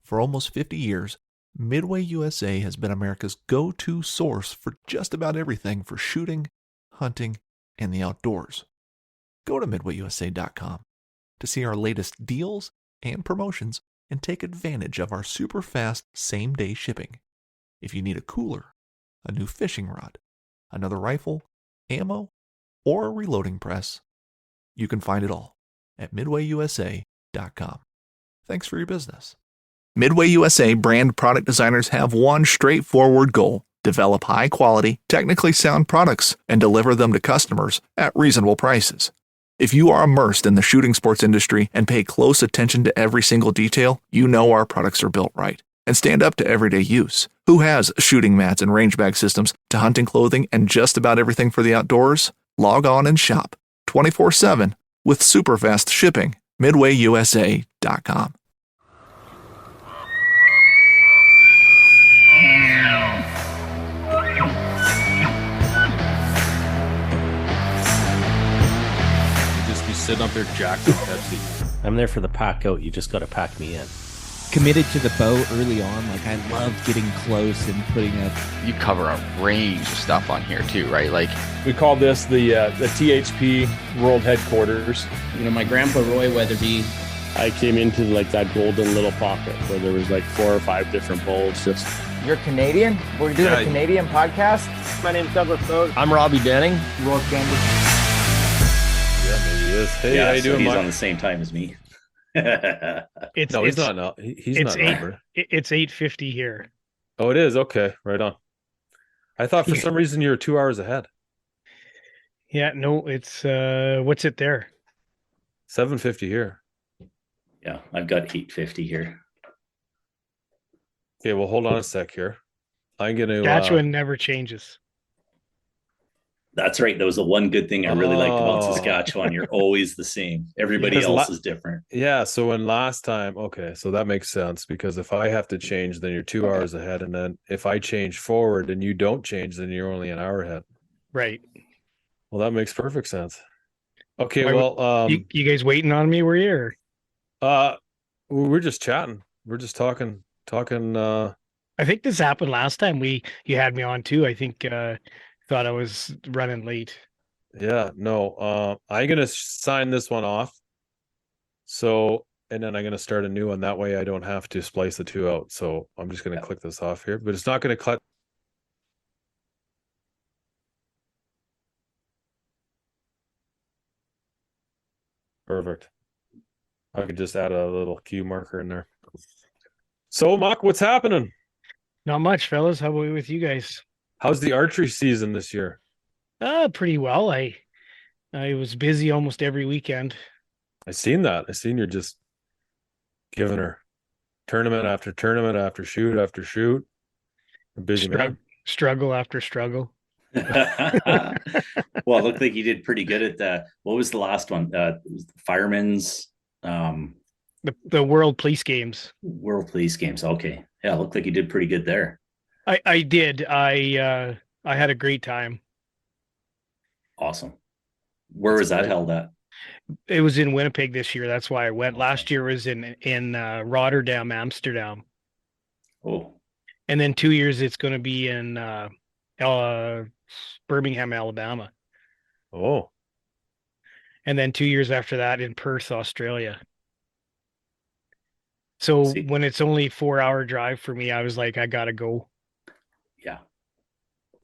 For almost 50 years, Midway USA has been America's go-to source for just about everything for shooting, hunting, and the outdoors. Go to midwayusa.com to see our latest deals and promotions and take advantage of our super fast same-day shipping. If you need a cooler, a new fishing rod, another rifle, ammo, or a reloading press, you can find it all at midwayusa.com. Thanks for your business. Midway USA brand product designers have one straightforward goal: develop high-quality, technically sound products and deliver them to customers at reasonable prices. If you are immersed in the shooting sports industry and pay close attention to every single detail, you know our products are built right and stand up to everyday use. Who has shooting mats and range bag systems to hunting clothing and just about everything for the outdoors? Log on and shop 24/7 with super fast shipping. MidwayUSA.com. Sitting up there jacked with Pepsi. I'm there for the pack out. You just got to pack me in. Committed to the bow early on. Like, I love getting close and putting up. You cover a range of stuff on here too, right? Like, we call this the THP World Headquarters. You know, my grandpa Roy Weatherby. I came into like that golden little pocket where there was like 4 or 5 different bowls. Just You're Canadian? We're doing a Canadian podcast? My name's Douglas Bode. I'm Robbie Denning. Roy Candy. Yeah, maybe he is. Hey, how you doing, he's Mike? on the same time as me. He's not. No, he's not. It's 8:50 here. Oh, it is. Okay, right on. I thought for some reason you were 2 hours ahead. Yeah, no, it's what's it there? 7:50 here. Yeah, I've got 8:50 here. Okay, well, hold on a sec here. I'm gonna. Saskatchewan never changes. That's right. That was the one good thing I really liked about Saskatchewan. You're always the same. Everybody else is different. Yeah. So when last time, okay, so that makes sense because if I have to change, then you're 2 hours ahead, and then if I change forward and you don't change, then you're only an hour ahead. Right. Well, that makes perfect sense. Okay. Well, you guys waiting on me? Were you? We're just chatting. We're just talking. I think this happened last time you had me on too. I think. Thought I was running late. Yeah, no. I'm gonna sign this one off. So, and then I'm gonna start a new one. That way, I don't have to splice the two out. So I'm just gonna click this off here, but it's not gonna cut. Perfect. I could just add a little cue marker in there. So, Muc, what's happening? Not much, fellas. How about with you guys? How's the archery season this year? Pretty well. I was busy almost every weekend. I seen that. I seen you're just giving her tournament after tournament after shoot after shoot. A busy man. Struggle after struggle. Well, it looked like you did pretty good at the. What was the last one? Firemen's. The World Police Games. World Police Games. Okay, yeah, it looked like you did pretty good there. I did. I had a great time. Awesome. Where was that held at? It was in Winnipeg this year. That's why I went. Last year was in Rotterdam, Amsterdam. Oh. And then 2 years it's going to be in Birmingham, Alabama. Oh. And then 2 years after that in Perth, Australia. So when it's only 4-hour drive for me, I was like, I gotta go. Yeah.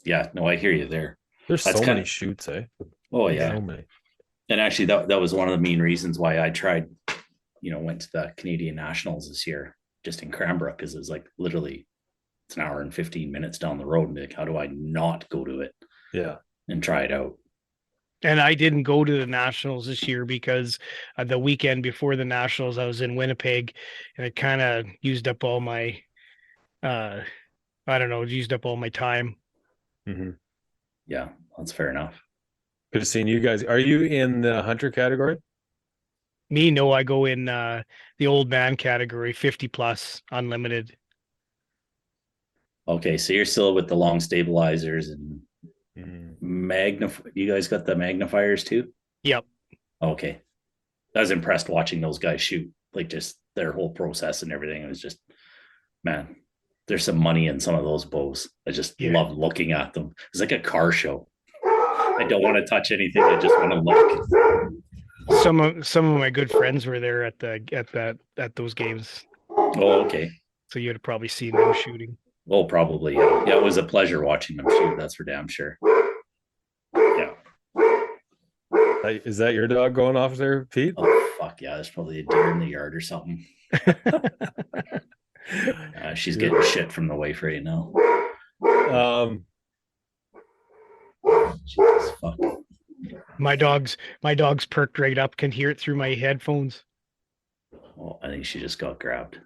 Yeah. No, I hear you there. There's so many shoots, eh? Oh yeah. So many. And actually that was one of the main reasons why I tried, went to the Canadian Nationals this year, just in Cranbrook, because it was like literally it's an hour and 15 minutes down the road. And be like, how do I not go to it? Yeah. And try it out. And I didn't go to the Nationals this year because the weekend before the Nationals, I was in Winnipeg, and it kind of used up all my, used up all my time. Mm-hmm. Yeah, that's fair enough. Good seeing you guys. Are you in the hunter category? Me, no, I go in the old man category, 50 plus, unlimited. Okay, so you're still with the long stabilizers and you guys got the magnifiers too? Yep. Okay. I was impressed watching those guys shoot, like just their whole process and everything. It was just Man, there's some money in some of those bows. I just love looking at them. It's like a car show. I don't want to touch anything. I just want to look. Some of my good friends were there at those games. Oh, okay. So you'd have probably seen them shooting. Oh, probably. Yeah. Yeah, it was a pleasure watching them shoot. That's for damn sure. Yeah. Is that your dog going off there, Pete? Oh, fuck yeah. There's probably a deer in the yard or something. She's getting shit from the wife right now. Jesus, fuck. My dog's perked right up, can hear it through my headphones. Well, I think she just got grabbed.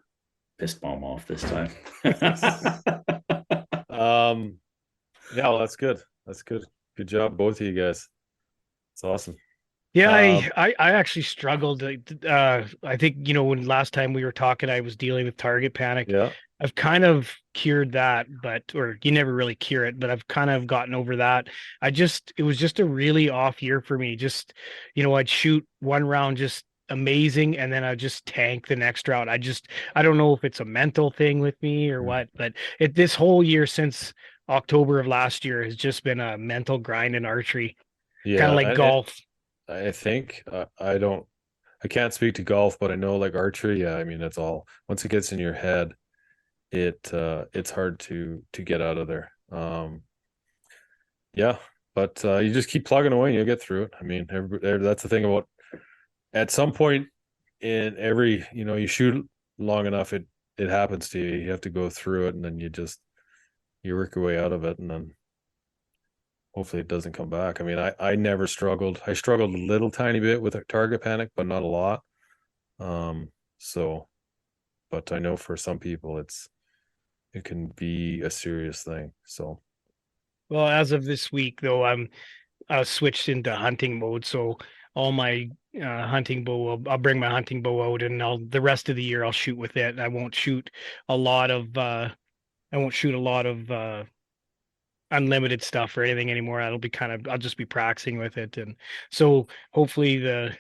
Pissed mom off this time. Yeah, well, that's good. That's good. Good job, both of you guys. It's awesome. Yeah, I actually struggled. I think, when last time we were talking, I was dealing with target panic. Yeah. I've kind of cured that, or you never really cure it, but I've kind of gotten over that. It was just a really off year for me. Just, I'd shoot one round just amazing, and then I'd just tank the next round. I don't know if it's a mental thing with me or what, but this whole year since October of last year has just been a mental grind in archery. Yeah. Kind of like golf. I think I can't speak to golf, but I know like archery. Yeah, I mean, it's all, once it gets in your head, it's hard to get out of there. Yeah, but you just keep plugging away and you'll get through it. I mean, that's the thing about, at some point in every, you shoot long enough, it happens to you. You have to go through it, and then you work your way out of it, and then hopefully it doesn't come back. I mean, I never struggled. I struggled a little tiny bit with a target panic, but not a lot. But I know for some people it can be a serious thing. So, well, as of this week though, I switched into hunting mode. So all my hunting bow, I'll bring my hunting bow out, and the rest of the year I'll shoot with it. I won't shoot a lot of unlimited stuff or anything anymore. I'll just be practicing with it. And so hopefully the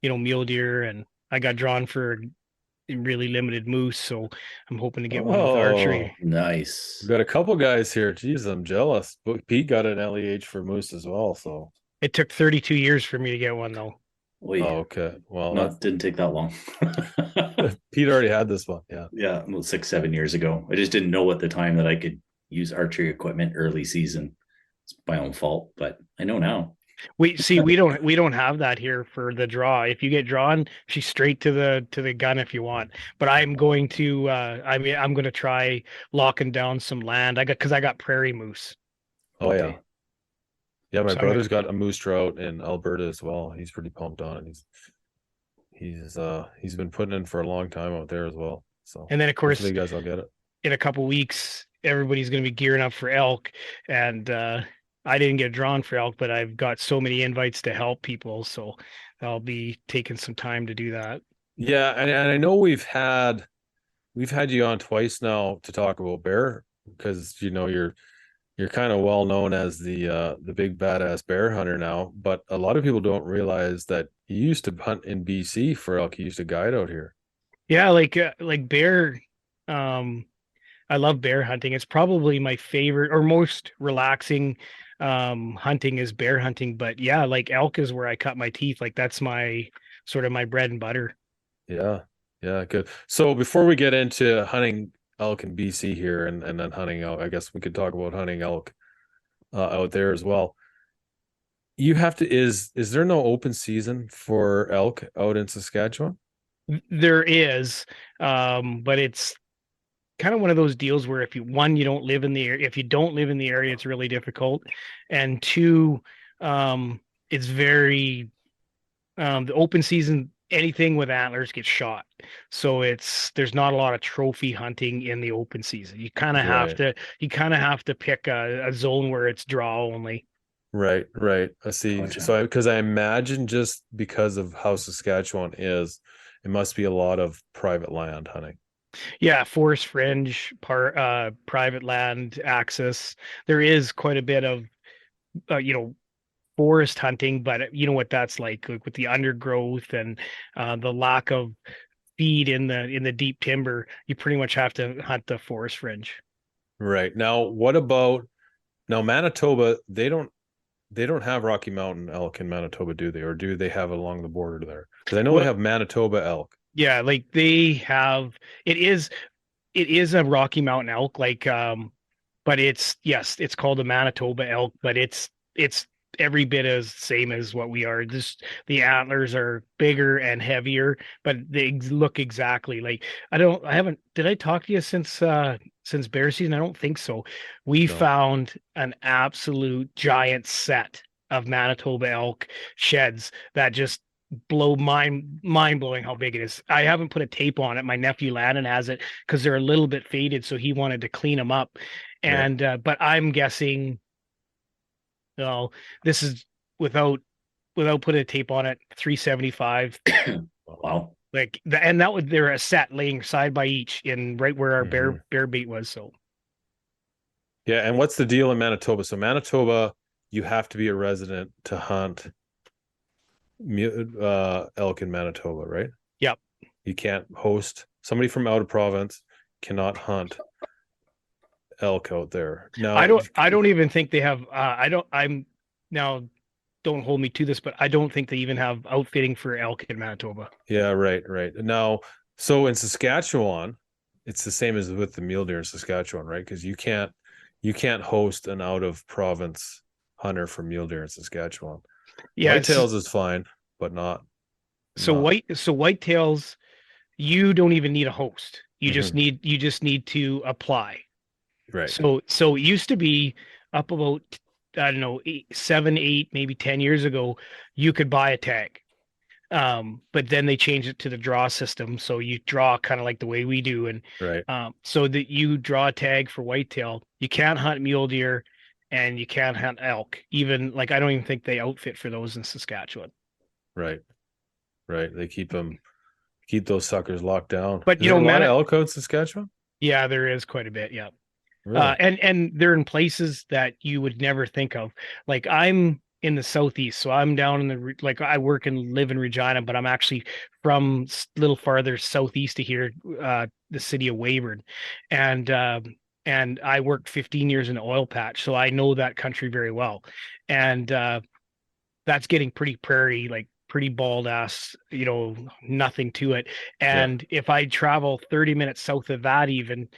mule deer, and I got drawn for really limited moose, so I'm hoping to get one with archery. Nice. We've got a couple guys here. Jeez, I'm jealous. But Pete got an LEH for moose as well. So it took 32 years for me to get one though. Wait. Oh, okay. Well, that didn't take that long. Pete already had this one. Yeah. Yeah, 6-7 years ago. I just didn't know at the time that I could use archery equipment early season. It's my own fault, but I know now. We don't have that here for the draw. If you get drawn, she's straight to the gun if you want. But I'm going to I'm going to try locking down some land. I got prairie moose. Oh yeah. Yeah, my brother's got a moose trout in Alberta as well. He's pretty pumped on it. He's been putting in for a long time out there as well. So, and then of course you guys will get it in a couple weeks. Everybody's going to be gearing up for elk, and I didn't get drawn for elk, but I've got so many invites to help people, so I'll be taking some time to do that. Yeah, and I know we've had you on twice now to talk about bear, because you're kind of well known as the big badass bear hunter now, but a lot of people don't realize that you used to hunt in BC for elk. You used to guide out here. Yeah, like bear. I love bear hunting. It's probably my favorite or most relaxing hunting is bear hunting. But yeah, like elk is where I cut my teeth. Like that's my sort of my bread and butter. Yeah, good. So before we get into hunting elk in BC here and then hunting elk, I guess we could talk about hunting elk out there as well. You have to is there no open season for elk out in Saskatchewan? There is, but it's kind of one of those deals where if you don't live in the area, it's really difficult, and two, it's very the open season, anything with antlers gets shot, so there's not a lot of trophy hunting in the open season. You kind of have to pick a zone where it's draw only. Right. I see. Gotcha. So because I imagine just because of how Saskatchewan is, it must be a lot of private land hunting. Yeah, forest fringe, private land access. There is quite a bit of, forest hunting, but you know what that's like with the undergrowth and the lack of feed in the deep timber, you pretty much have to hunt the forest fringe. Right. Now, what about Manitoba? They don't have Rocky Mountain elk in Manitoba, do they? Or do they have it along the border there? Because I know they have Manitoba elk. Yeah, like they have it is a Rocky Mountain elk, like but it's called a Manitoba elk, but it's every bit as same as what we are. Just the antlers are bigger and heavier, but they look exactly like did I talk to you since bear season? I don't think so. We found an absolute giant set of Manitoba elk sheds that just mind blowing how big it is. I haven't put a tape on it. My nephew Landon has it because they're a little bit faded, so he wanted to clean them up. And but I'm guessing, well, this is without putting a tape on it, 375. Wow. Like and that would they're a set laying side by each in right where our bear bait was. So yeah, and what's the deal in Manitoba? So Manitoba, you have to be a resident to hunt elk in Manitoba, right? Yep. You can't host somebody from out of province cannot hunt elk out there. No, I don't even think they have don't hold me to this, but I don't think they even have outfitting for elk in Manitoba. Yeah, right. Now, so in Saskatchewan, it's the same as with the mule deer in Saskatchewan, right? Because you can't host an out of province hunter for mule deer in Saskatchewan. Yeah, whitetails is fine, but not. Whitetails, you don't even need a host. You just need to apply. Right. So it used to be up about, I don't know, 7, 8, maybe 10 years ago, you could buy a tag. But then they changed it to the draw system. So you draw kind of like the way we do. And so that you draw a tag for whitetail, you can't hunt mule deer and you can't hunt elk. Even like, I don't even think they outfit for those in Saskatchewan. Right. They keep those suckers locked down. But a lot of elk out in Saskatchewan? Yeah, there is quite a bit. Yeah. Really? And they're in places that you would never think of. Like I'm in the southeast, so I'm down in I work and live in Regina, but I'm actually from a little farther southeast of here, the city of Weyburn, and I worked 15 years in the oil patch, so I know that country very well, and that's getting pretty prairie, like pretty bald ass, nothing to it. And if I travel 30 minutes south of that, even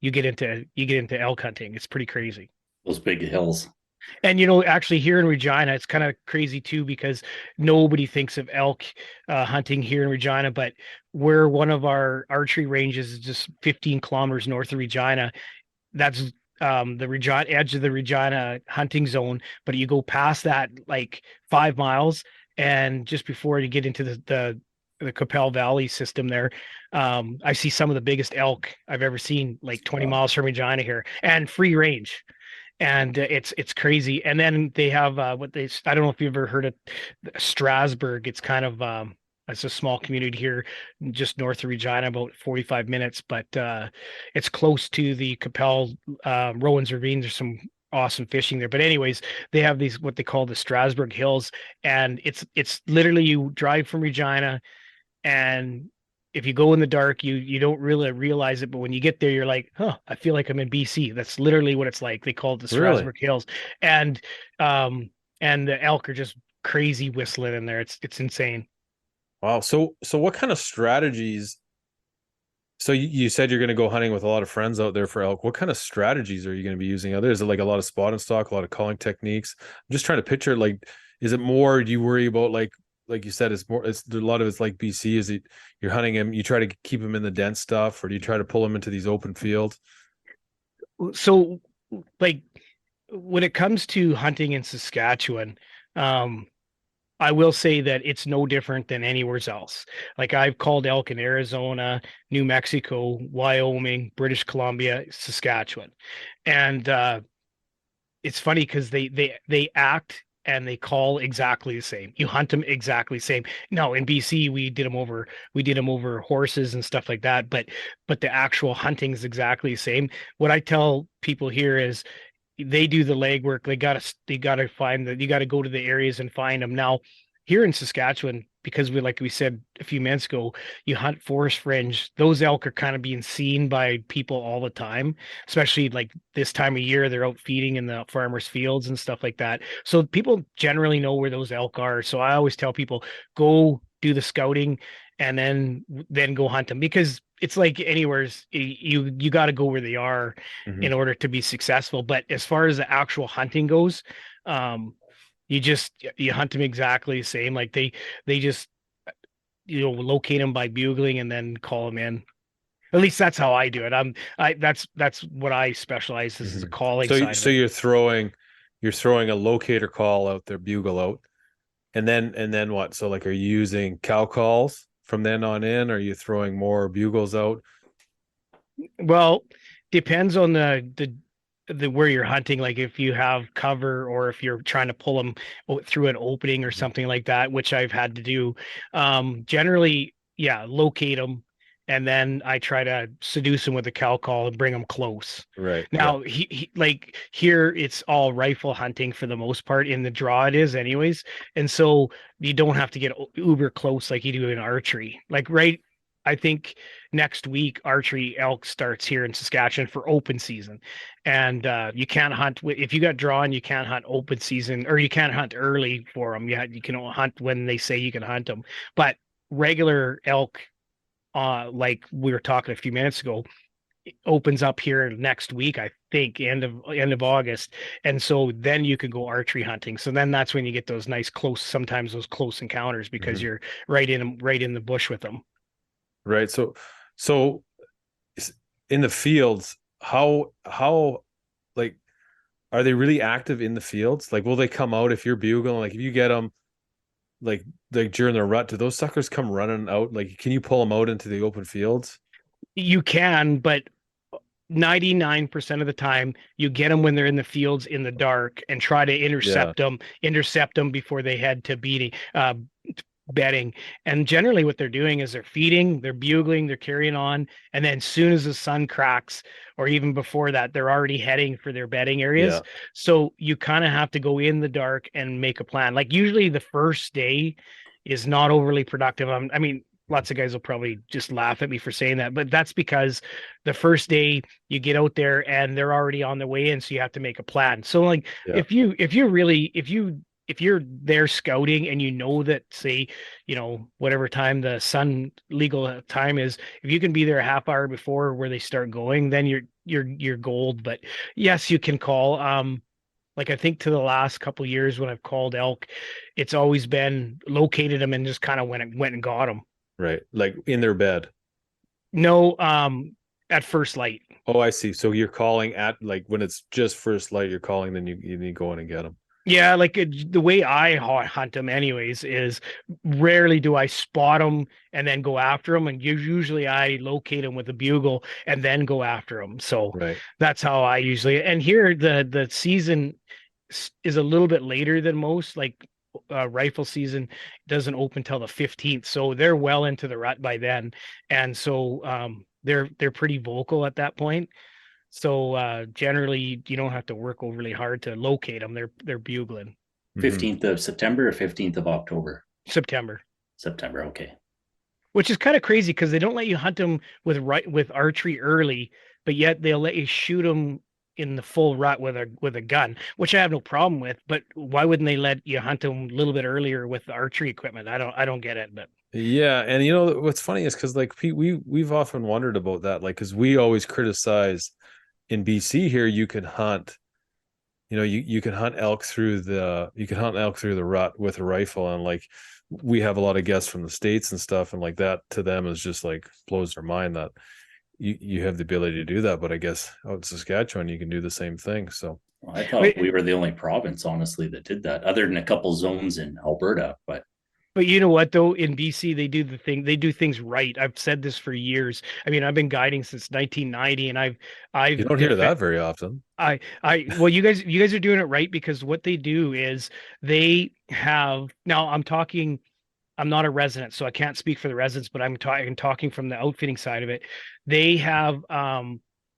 you get into elk hunting. It's pretty crazy. Those big hills. And actually here in Regina, it's kind of crazy too, because nobody thinks of elk hunting here in Regina, but where one of our archery ranges is just 15 kilometers north of Regina. That's the Regina edge of the Regina hunting zone. But you go past that like 5 miles, and just before you get into the Capel Valley system there, I see some of the biggest elk I've ever seen, like 20 miles from Regina here, and free range. And it's crazy. And then they have I don't know if you've ever heard of Strasbourg. It's kind of it's a small community here just north of Regina, about 45 minutes, but it's close to the Capel Rowan's Ravine. There's some awesome fishing there. But anyways, they have these what they call the Strasbourg Hills, and it's literally you drive from Regina, and if you go in the dark, you don't really realize it, but when you get there, you're like, I feel like I'm in BC. That's literally what it's like. They call it the Strasbourg Hills, and the elk are just crazy whistling in there. It's insane. Wow. So what kind of strategies? So you said you're going to go hunting with a lot of friends out there for elk. What kind of strategies are you going to be using out there? Is it like a lot of spot and stock, a lot of calling techniques? I'm just trying to picture, like, is it more, do you worry about like you said, it's a lot of it's like BC. Is it you're hunting him, you try to keep him in the dense stuff, or do you try to pull him into these open fields? So like when it comes to hunting in Saskatchewan, I will say that it's no different than anywhere else. Like I've called elk in Arizona, New Mexico, Wyoming, British Columbia, Saskatchewan. And it's funny because they act and they call exactly the same. You hunt them exactly the same. No, in BC we did them over horses and stuff like that, but the actual hunting is exactly the same. What I tell people here is they do the legwork. They gotta find you gotta go to the areas and find them. Now, here in Saskatchewan, because like we said a few minutes ago, you hunt forest fringe, those elk are kind of being seen by people all the time, especially like this time of year, they're out feeding in the farmers' fields and stuff like that. So people generally know where those elk are. So I always tell people, go do the scouting and then go hunt them, because it's like anywhere's, you got to go where they are in order to be successful. But as far as the actual hunting goes, you hunt them exactly the same. Like they just, locate them by bugling and then call them in. At least that's how I do it. That's what I specialize. This is a calling side. So you're throwing a locator call out there, bugle out, and then what? So like, are you using cow calls from then on in? Or are you throwing more bugles out? Well, depends on the where you're hunting. Like if you have cover, or if you're trying to pull them through an opening or something like that, which I've had to do. Generally, yeah, locate them, and then I try to seduce them with a cow call and bring them close. Right. Now, he like here, it's all rifle hunting for the most part. In the draw, it is anyways, and so you don't have to get uber close like you do in archery. Like I think next week archery elk starts here in Saskatchewan for open season, and you can't hunt if you got drawn. You can't hunt open season, or you can't hunt early for them. You can hunt when they say you can hunt them. But regular elk, like we were talking a few minutes ago, opens up here next week, I think end of August, and so then you could go archery hunting. So then that's when you get those nice sometimes those close encounters, because you're right in the bush with them. Right. So in the fields, how like, are they really active in the fields? Like, will they come out if you're bugling? Like, if you get them like during the rut, do those suckers come running out? Like, can you pull them out into the open fields? You can, but 99% of the time you get them when they're in the fields in the dark, and try to intercept them before they head to bedding. And generally what they're doing is they're feeding, they're bugling, they're carrying on, and then as soon as the sun cracks, or even before that, they're already heading for their bedding areas. So you kind of have to go in the dark and make a plan. Like usually the first day is not overly productive. I mean, lots of guys will probably just laugh at me for saying that, but that's because the first day you get out there and they're already on their way in, so you have to make a plan. So like if you're there scouting and you know that, say, whatever time the sun legal time is, if you can be there a half hour before where they start going, then you're gold. But yes, you can call. Like I think to the last couple of years when I've called elk, it's always been located them and just kind of went and got them. Right. Like in their bed. No, at first light. Oh, I see. So you're calling at, like, when it's just first light, you're calling, then you need to go in and get them. Yeah, like the way I hunt them anyways is rarely do I spot them and then go after them. And usually I locate them with a bugle and then go after them. So that's how I usually, and here the season is a little bit later than most. Like rifle season doesn't open till the 15th. So they're well into the rut by then. And so they're pretty vocal at that point. So generally, you don't have to work overly hard to locate them. They're bugling. 15th of September or 15th of October? September. Okay. Which is kind of crazy because they don't let you hunt them with archery early, but yet they'll let you shoot them in the full rut with a gun, which I have no problem with. But why wouldn't they let you hunt them a little bit earlier with the archery equipment? I don't get it. But yeah, and what's funny is because like Pete, we've often wondered about that, like because we always criticize. In BC here, you can hunt, you can hunt elk through the rut with a rifle. And like, we have a lot of guests from the States and stuff. And like that to them is just like blows their mind that you have the ability to do that. But I guess out in Saskatchewan, you can do the same thing. So I thought we were the only province, honestly, that did that, other than a couple zones in Alberta. But you know what, though, in BC, they do things right. I've said this for years. I mean, I've been guiding since 1990, and you don't hear that very often. Well, you guys are doing it right, because what they do is they have, now I'm not a resident, so I can't speak for the residents, but I'm talking from the outfitting side of it. They have,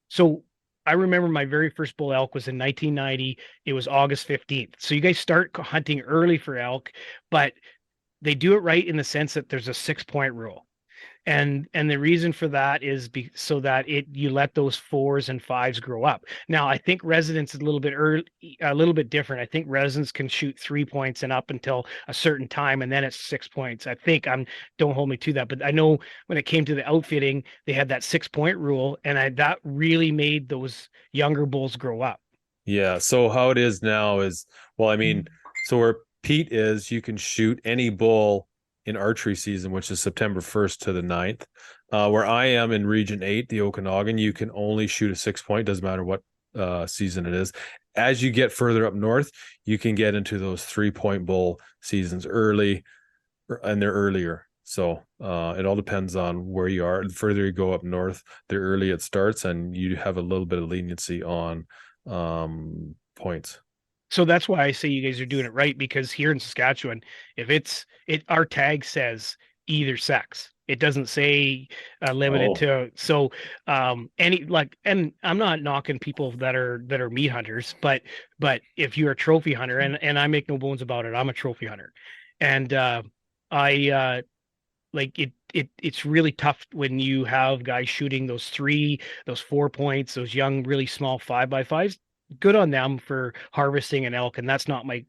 so I remember my very first bull elk was in 1990. It was August 15th. So you guys start hunting early for elk, but they do it right in the sense that there's a 6-point rule. And the reason for that is so that you let those 4s and 5s grow up. Now, I think residents is a little bit different. I think residents can shoot 3 points and up until a certain time, and then it's 6 points. I think don't hold me to that, but I know when it came to the outfitting, they had that 6-point rule, and that really made those younger bulls grow up. Yeah. So how it is now is, well, I mean, so where Pete is, you can shoot any bull in archery season, which is September 1st to the 9th. Where I am in Region 8, the Okanagan, you can only shoot a 6-point, doesn't matter what season it is. As you get further up north, you can get into those 3-point bull seasons early, and they're earlier. So it all depends on where you are. The further you go up north, the earlier it starts, and you have a little bit of leniency on points. So that's why I say you guys are doing it right, because here in Saskatchewan, if our tag says either sex, it doesn't say limited to. So and I'm not knocking people that are meat hunters, but if you're a trophy hunter, and I make no bones about it, I'm a trophy hunter, and it's really tough when you have guys shooting those 4 points, those young, really small 5x5s. Good on them for harvesting an elk, and that's not my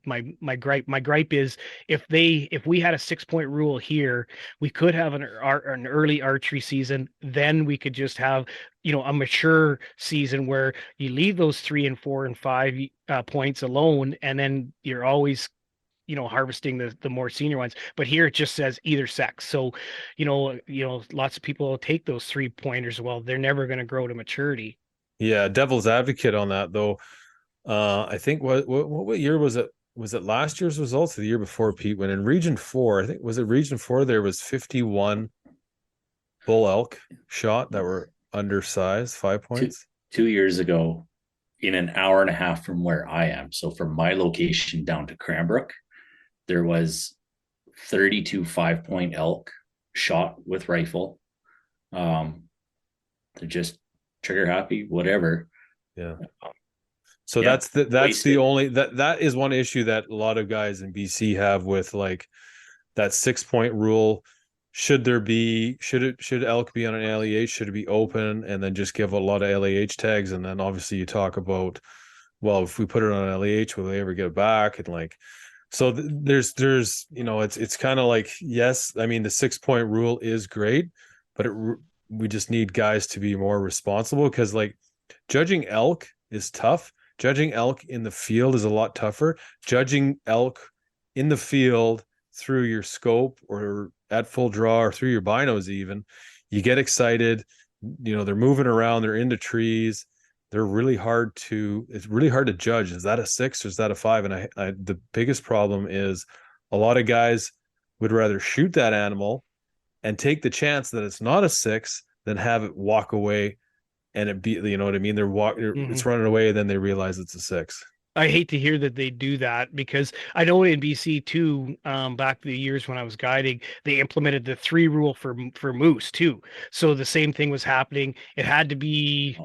gripe. My gripe is if we had a 6-point rule here, we could have an early archery season. Then we could just have a mature season where you leave those 3 and 4 and 5 points alone, and then you're always harvesting the more senior ones. But here it just says either sex. So lots of people will take those 3-pointers. Well, they're never going to grow to maturity. Yeah, devil's advocate on that though. I think what year was it? Was it last year's results or the year before, Pete? When in Region 4, I think was it Region 4, there was 51 bull elk shot that were undersized, 5 points. 2 years ago, in an hour and a half from where I am. So from my location down to Cranbrook, there was 32 5-point elk shot with rifle. They're just trigger happy, whatever. Yeah. So that's the only that is one issue that a lot of guys in BC have with like that 6-point rule. Should elk be on an LEH? Should it be open and then just give a lot of LEH tags? And then obviously you talk about, well, if we put it on an LEH, will they ever get it back? And like, so there's it's kind of like, yes, I mean the 6-point rule is great, but we just need guys to be more responsible, because like judging elk is tough. Judging elk in the field is a lot tougher. Judging elk in the field through your scope or at full draw or through your binos, even, you get excited, they're moving around, they're into trees. It's really hard to judge. Is that a 6 or is that a 5? And the biggest problem is a lot of guys would rather shoot that animal and take the chance that it's not a 6 than have it walk away and it be, what I mean? It's running away, and then they realize it's a 6. I hate to hear that they do that, because I know in BC too, back the years when I was guiding, they implemented the 3 rule for moose too. So the same thing was happening. It had to be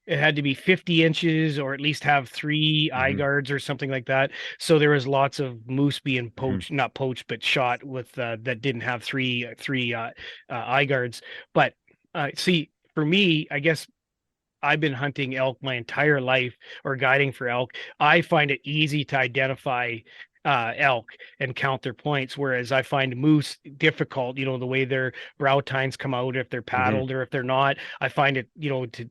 50 inches or at least have 3 eye guards or something like that. So there was lots of moose being poached, not poached, but shot with that didn't have three eye guards. But see, for me, I guess I've been hunting elk my entire life, or guiding for elk. I find it easy to identify elk and count their points, whereas I find moose difficult. The way their brow tines come out, if they're paddled or if they're not. I find it,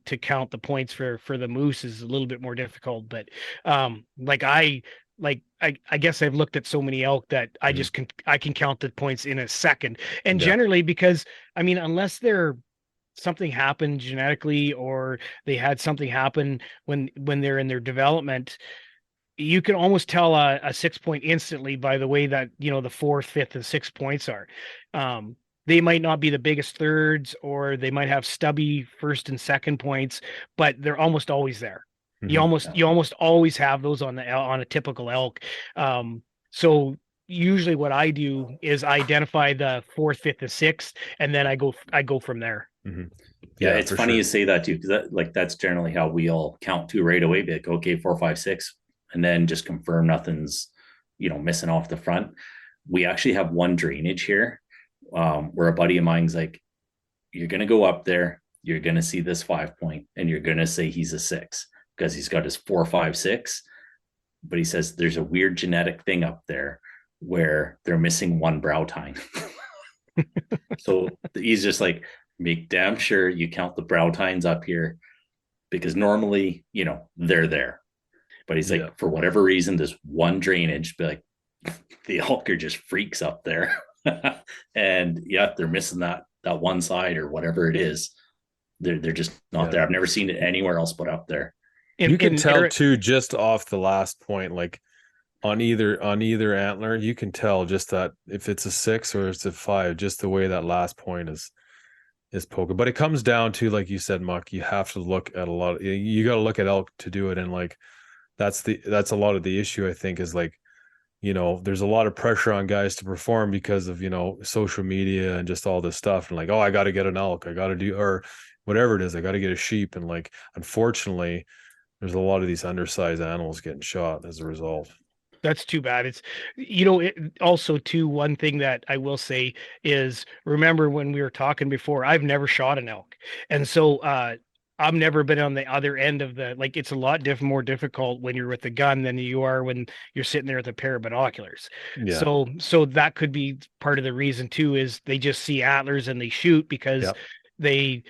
to count the points for the moose is a little bit more difficult. But I guess I've looked at so many elk that I can count the points in a second. And generally, because I mean, unless something happened genetically or they had something happen when they're in their development, you can almost tell a 6-point instantly by the way that the 4th, 5th, and 6th points are. They might not be the biggest thirds, or they might have stubby 1st and 2nd points, but they're almost always there. You almost always have those on a typical elk. So usually what I do is I identify the 4th, 5th, and 6th, and then I go from there. Yeah, it's funny you say that too, because that's generally how we all count too right away. Be like, okay, 4, 5, 6, and then just confirm nothing's missing off the front. we actually have one drainage here where a buddy of mine's like, you're going to go up there, you're going to see this 5 point, and you're going to say he's a 6 because he's got his 4, 5, 6. But he says there's a weird genetic thing up there where they're missing one brow tine. So he's just like, make damn sure you count the brow tines up here, because normally, they're there. But he's like, for whatever reason, this one drainage, but like the elk are just freaks up there. And they're missing that one side or whatever it is. They're just not there. I've never seen it anywhere else but up there. You can tell too, just off the last point, like on either antler, you can tell just that if it's a 6 or it's a 5, just the way that last point is poking. But it comes down to, like you said, Muc, you have to look at you got to look at elk to do it. And like, that's a lot of the issue, I think, is like, there's a lot of pressure on guys to perform because of, social media and just all this stuff. And like, oh, I got to get an elk, I got to do, or whatever it is, I got to get a sheep. And like, unfortunately, there's a lot of these undersized animals getting shot as a result. That's too bad. It's, also too, one thing that I will say is, remember when we were talking before, I've never shot an elk. And so, I've never been on the other end of it's a lot more difficult when you're with a gun than you are when you're sitting there with a pair of binoculars. Yeah. So that could be part of the reason too, is they just see antlers and they shoot because they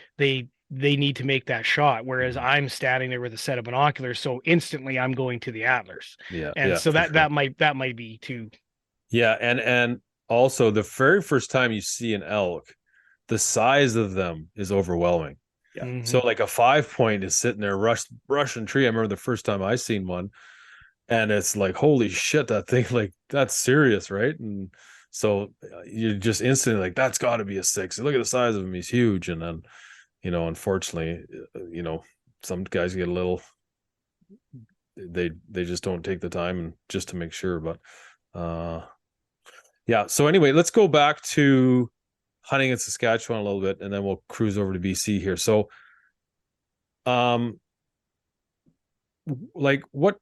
need to make that shot. Whereas I'm standing there with a set of binoculars. So instantly I'm going to the antlers. Yeah. And so that might be too. Yeah. And also the very first time you see an elk, the size of them is overwhelming. Yeah. Mm-hmm. So like a 5 point is sitting there rushing tree. I remember the first time I seen one, and it's like, holy shit, that thing, like, that's serious, right? And so you're just instantly like, that's got to be a 6. Look at the size of him; he's huge. And then, unfortunately, some guys get a little. They just don't take the time and just to make sure. But So anyway, let's go back to hunting in Saskatchewan a little bit, and then we'll cruise over to BC here. So, like what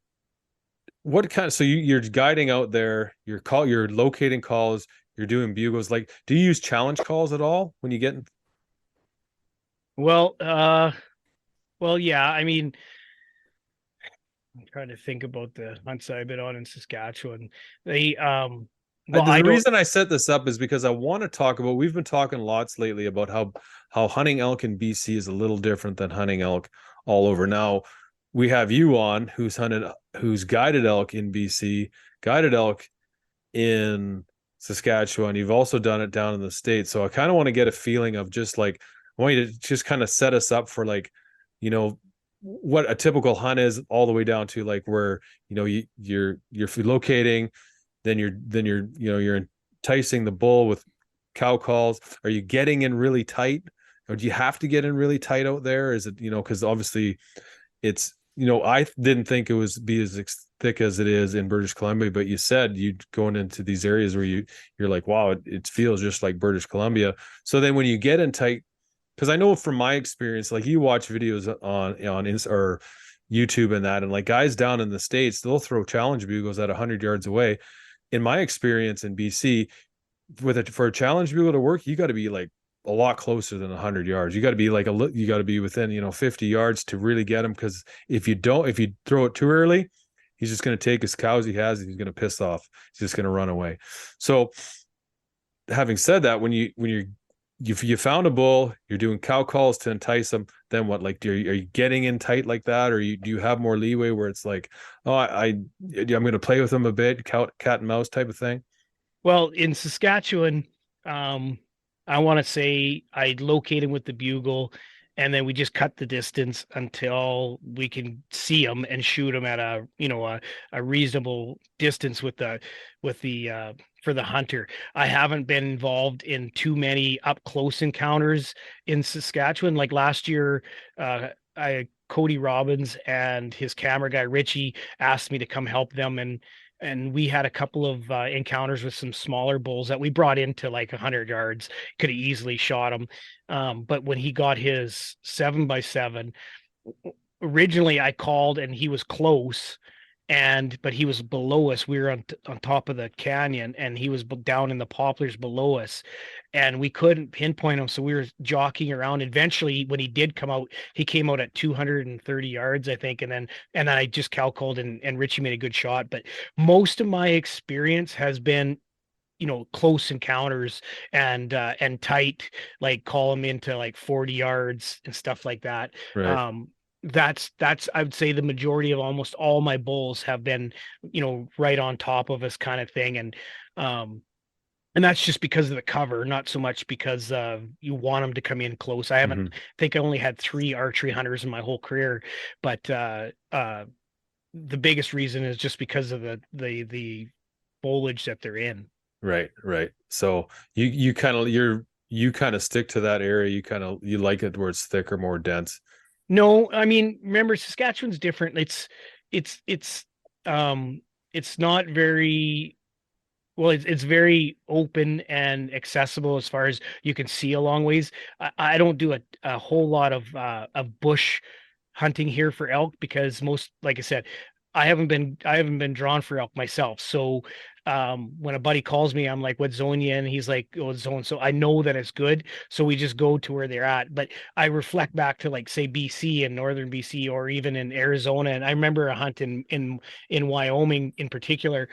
kind of, so you're guiding out there, you're locating calls, you're doing bugles. Like, do you use challenge calls at all when you get in? Well, yeah, I mean, I'm trying to think about the hunts I've been on in Saskatchewan. The reason I set this up is because I want to talk about, we've been talking lots lately about how hunting elk in BC is a little different than hunting elk all over. Now, we have you on who's guided elk in BC, guided elk in Saskatchewan. You've also done it down in the States. So I kind of want to get a feeling of just like, I want you to just kind of set us up for like, what a typical hunt is, all the way down to like where, you're locating, then you're enticing the bull with cow calls. Are you getting in really tight, or do you have to get in really tight out there? Is it, because obviously it's, I didn't think it was be as thick as it is in British Columbia, but you said you going into these areas where you're like, wow, it feels just like British Columbia. So then when you get in tight, because I know from my experience, like you watch videos on or YouTube and that, and like guys down in the States, they'll throw challenge bugles at 100 yards away. In my experience in BC, for a challenge bugle to work, you got to be like a lot closer than 100 yards. You got to be like you got to be within 50 yards to really get him. Because if you throw it too early, he's just going to take his cows he has, and he's going to piss off. He's just going to run away. So, having said that, when you found a bull, you're doing cow calls to entice them. Then what? Like, are you getting in tight like that, or do you have more leeway where it's like, oh, I'm going to play with them a bit, cat and mouse type of thing? Well, in Saskatchewan, I want to say I locate him with the bugle, and then we just cut the distance until we can see him and shoot him at a reasonable distance with the for the hunter. I haven't been involved in too many up close encounters in Saskatchewan. Like last year, Cody Robbins and his camera guy Richie asked me to come help them, and we had a couple of encounters with some smaller bulls that we brought into like 100 yards. Could have easily shot him. But when he got his 7x7, originally I called and he was close, but he was below us. We were on top of the canyon, and he was down in the poplars below us, and we couldn't pinpoint him. So we were jockeying around. Eventually, when he did come out, he came out at 230 yards, I think, and then I just cow called, and Richie made a good shot. But most of my experience has been, close encounters and tight, like call him into like 40 yards and stuff like that. Right. That's I would say the majority of almost all my bulls have been, right on top of us kind of thing. And that's just because of the cover, not so much because you want them to come in close. I haven't think I only had 3 archery hunters in my whole career, but the biggest reason is just because of the foliage that they're in. Right. So you kind of stick to that area. You like it where it's thicker, more dense. No, I mean, remember, Saskatchewan's different. It's not very well. It's very open and accessible as far as you can see a long ways. I don't do a whole lot of bush hunting here for elk because like I said, I haven't been drawn for elk myself. So when a buddy calls me, I'm like, what zone you in? He's like, oh, zone. So I know that it's good. So we just go to where they're at. But I reflect back to, like, say, BC and northern BC, or even in Arizona. And I remember a hunt in Wyoming in particular.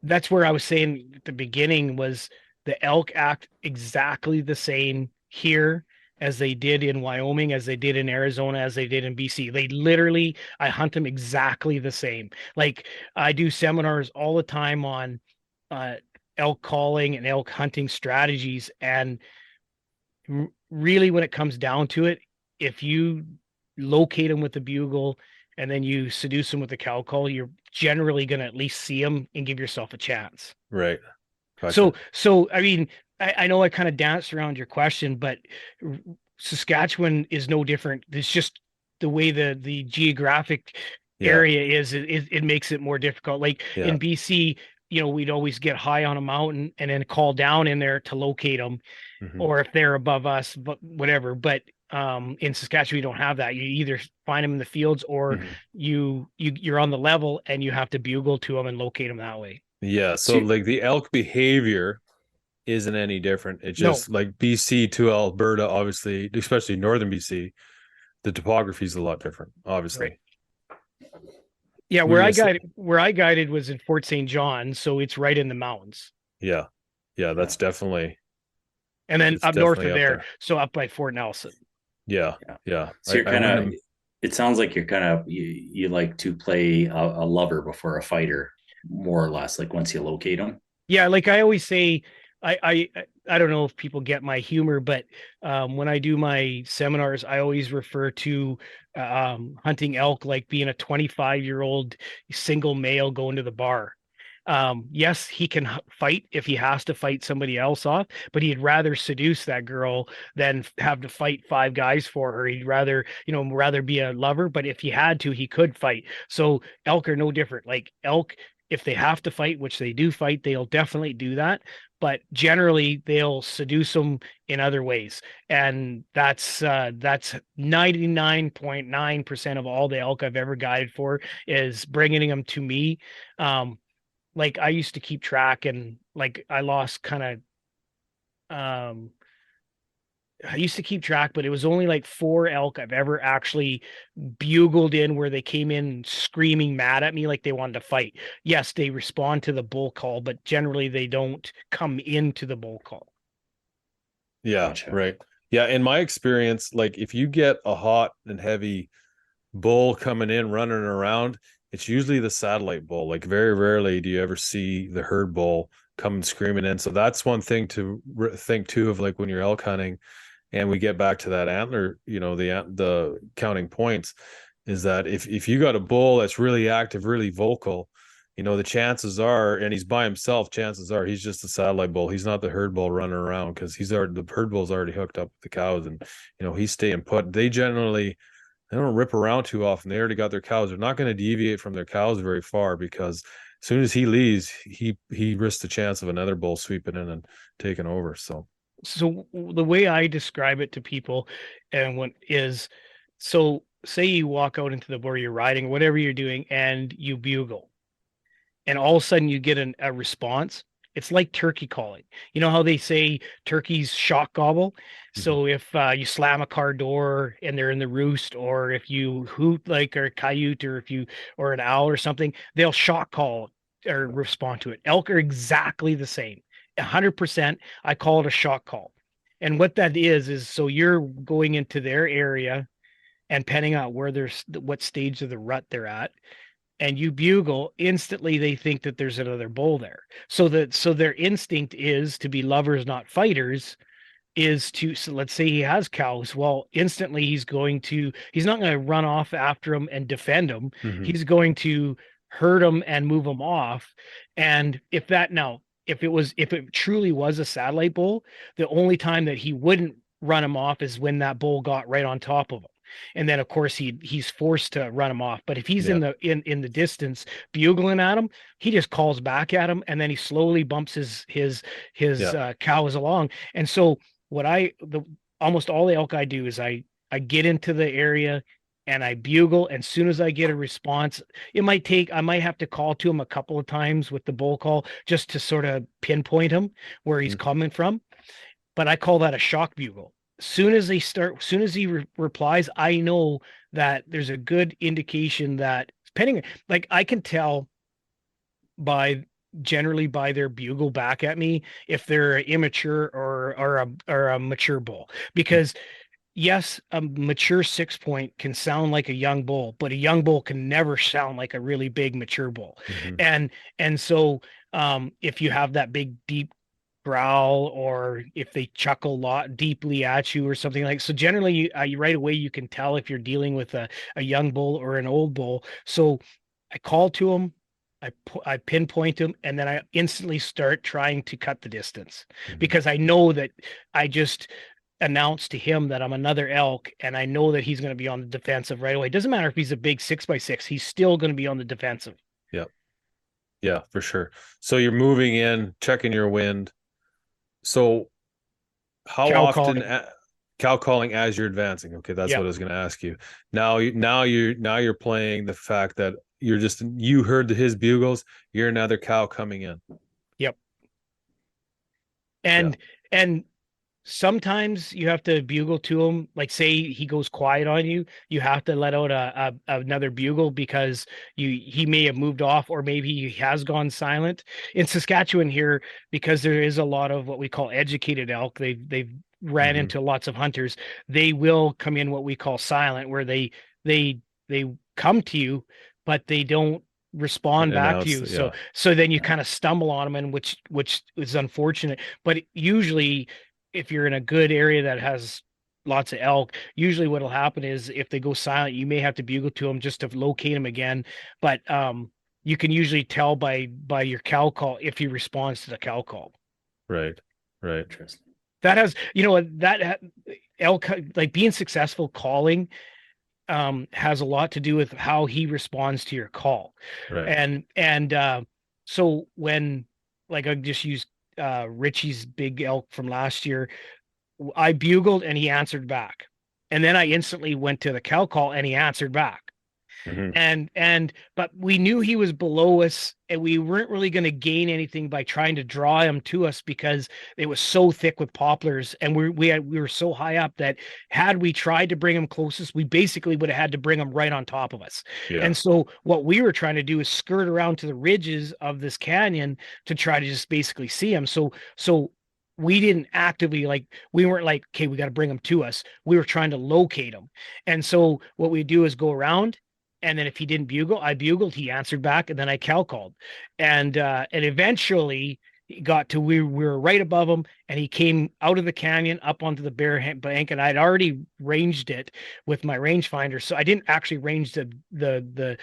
That's where I was saying at the beginning was the elk act exactly the same here as they did in Wyoming, as they did in Arizona, as they did in BC. They literally, I hunt them exactly the same. Like, I do seminars all the time on elk calling and elk hunting strategies. And really, when it comes down to it, if you locate them with the bugle and then you seduce them with the cow call, you're generally going to at least see them and give yourself a chance. Right. Gotcha. So I mean, I know I kind of danced around your question, but Saskatchewan is no different. It's just the way the geographic area is, it makes it more difficult. Like in BC, we'd always get high on a mountain and then call down in there to locate them, or if they're above us, but whatever. But in Saskatchewan, you don't have that. You either find them in the fields, or you're on the level and you have to bugle to them and locate them that way. Yeah. So like the elk behavior isn't any different. It's just like BC to Alberta, obviously, especially northern BC, the topography is a lot different, obviously. Right. Yeah, where I guided was in Fort St. John, so it's right in the mountains. Yeah, that's definitely. And then up north of there, so up by Fort Nelson. Yeah. So you're kind of. It sounds like you're kind of you like to play a lover before a fighter, more or less. Like once you locate them. Yeah, like I always say, I don't know if people get my humor, but when I do my seminars, I always refer to hunting elk like being a 25-year-old single male going to the bar. Yes, he can fight if he has to fight somebody else off, but he'd rather seduce that girl than have to fight 5 guys for her. He'd rather be a lover, but if he had to, he could fight. So elk are no different. Like elk, if they have to fight, which they do fight, they'll definitely do that. But generally, they'll seduce them in other ways, and that's 99.9% of all the elk I've ever guided for is bringing them to me. Like I used to keep track, and like I lost kind of. I used to keep track, but it was only like 4 elk I've ever actually bugled in where they came in screaming mad at me like they wanted to fight. Yes, they respond to the bull call, but generally they don't come into the bull call. Yeah, gotcha. Right. Yeah, in my experience, like if you get a hot and heavy bull coming in running around, it's usually the satellite bull. Like very rarely do you ever see the herd bull coming screaming in. So that's one thing to think too of, like when you're elk hunting. And we get back to that antler, the counting points, is that if you got a bull that's really active, really vocal, the chances are, and he's by himself, chances are he's just a satellite bull. He's not the herd bull running around, because the herd bull's already hooked up with the cows, and he's staying put. They don't rip around too often. They already got their cows. They're not going to deviate from their cows very far, because as soon as he leaves, he risks the chance of another bull sweeping in and taking over. So the way I describe it to people, so say you walk out into the where you're riding, whatever you're doing, and you bugle, and all of a sudden you get a response. It's like turkey calling. You know how they say turkeys shock gobble? So if you slam a car door and they're in the roost, or if you hoot like a coyote, or if you or an owl or something, they'll shock call or respond to it. Elk are exactly the same. 100%. I call it a shock call. And what that is so you're going into their area and depending on where there's what stage of the rut they're at, and you bugle, instantly they think that there's another bull there. So their instinct is to be lovers, not fighters, is to, so let's say he has cows. Well, instantly he's not going to run off after him and defend him. He's going to hurt him and move him off. And if it truly was a satellite bull, the only time that he wouldn't run him off is when that bull got right on top of him. And then of course he's forced to run him off. But if he's in the distance bugling at him, he just calls back at him, and then he slowly bumps his cows along. And so almost all the elk I do is I get into the area and I bugle, and as soon as I get a response, I might have to call to him a couple of times with the bull call just to sort of pinpoint him where he's coming from. But I call that a shock bugle. Soon as he replies, I know that there's a good indication that, depending, like I can tell generally by their bugle back at me if they're immature or a mature bull. Because yes, a mature 6-point can sound like a young bull, but a young bull can never sound like a really big mature bull. And so if you have that big deep growl, or if they chuckle deeply at you or something like, so generally you right away you can tell if you're dealing with a young bull or an old bull. So I call to him, I pinpoint him, and then I instantly start trying to cut the distance, because I know that I just announced to him that I'm another elk, and I know that he's going to be on the defensive right away. It doesn't matter if he's a big 6x6, he's still going to be on the defensive. Yeah, for sure. So you're moving in, checking your wind. So how often cow calling as you're advancing? Okay, that's what I was going to ask you. Now you're playing the fact that you heard his bugles, you're another cow coming in. Yep. And sometimes you have to bugle to him. Like say he goes quiet on you, you have to let out another bugle, because he may have moved off, or maybe he has gone silent. In Saskatchewan here, because there is a lot of what we call educated elk, they've ran into lots of hunters. They will come in what we call silent, where they come to you, but they don't respond back to you. So then you kind of stumble on them, and which is unfortunate. But usually, if you're in a good area that has lots of elk, usually what'll happen is if they go silent, you may have to bugle to them just to locate them again. But you can usually tell by your cow call if he responds to the cow call. Right. Interesting. That has, elk, like being successful calling has a lot to do with how he responds to your call. Right. And so when, like, I just used Richie's big elk from last year, I bugled and he answered back, and then I instantly went to the cow call and he answered back. But we knew he was below us, and we weren't really going to gain anything by trying to draw him to us, because it was so thick with poplars, and we were so high up that had we tried to bring him closest, we basically would have had to bring him right on top of us. And so what we were trying to do is skirt around to the ridges of this canyon to try to just basically see him. So we didn't actively, we weren't like, okay, we got to bring him to us. We were trying to locate him. And so what we do is go around, and then if he didn't bugle, I bugled, he answered back, and then I cow called. And eventually he got to, we were right above him, and he came out of the canyon up onto the bare bank, and I'd already ranged it with my rangefinder. So I didn't actually range the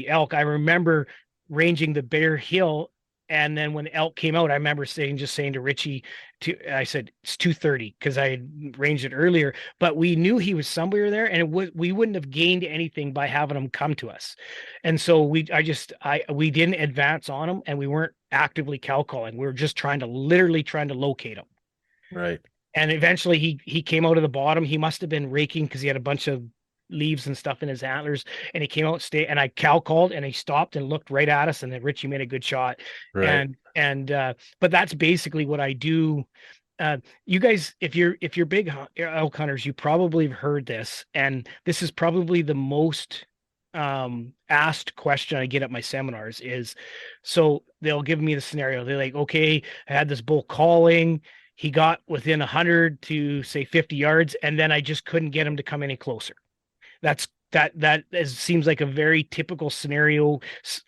elk. I remember ranging the bare hill. And then when the elk came out, I remember saying to Richie, I said, it's 230, because I had ranged it earlier, but we knew he was somewhere there, and we wouldn't have gained anything by having him come to us. And so we didn't advance on him, and we weren't actively cow calling. We were just literally trying to locate him. Right. And eventually he came out of the bottom. He must've been raking, because he had a bunch of leaves and stuff in his antlers, and he came out and I cow called, and he stopped and looked right at us, and then Richie made a good shot. Right. But that's basically what I do. You guys, if you're big elk hunters, you probably have heard this, and this is probably the most asked question I get at my seminars is, so they'll give me the scenario. They're like, okay, I had this bull calling, he got within 100 to say 50 yards, and then I just couldn't get him to come any closer. Seems like a very typical scenario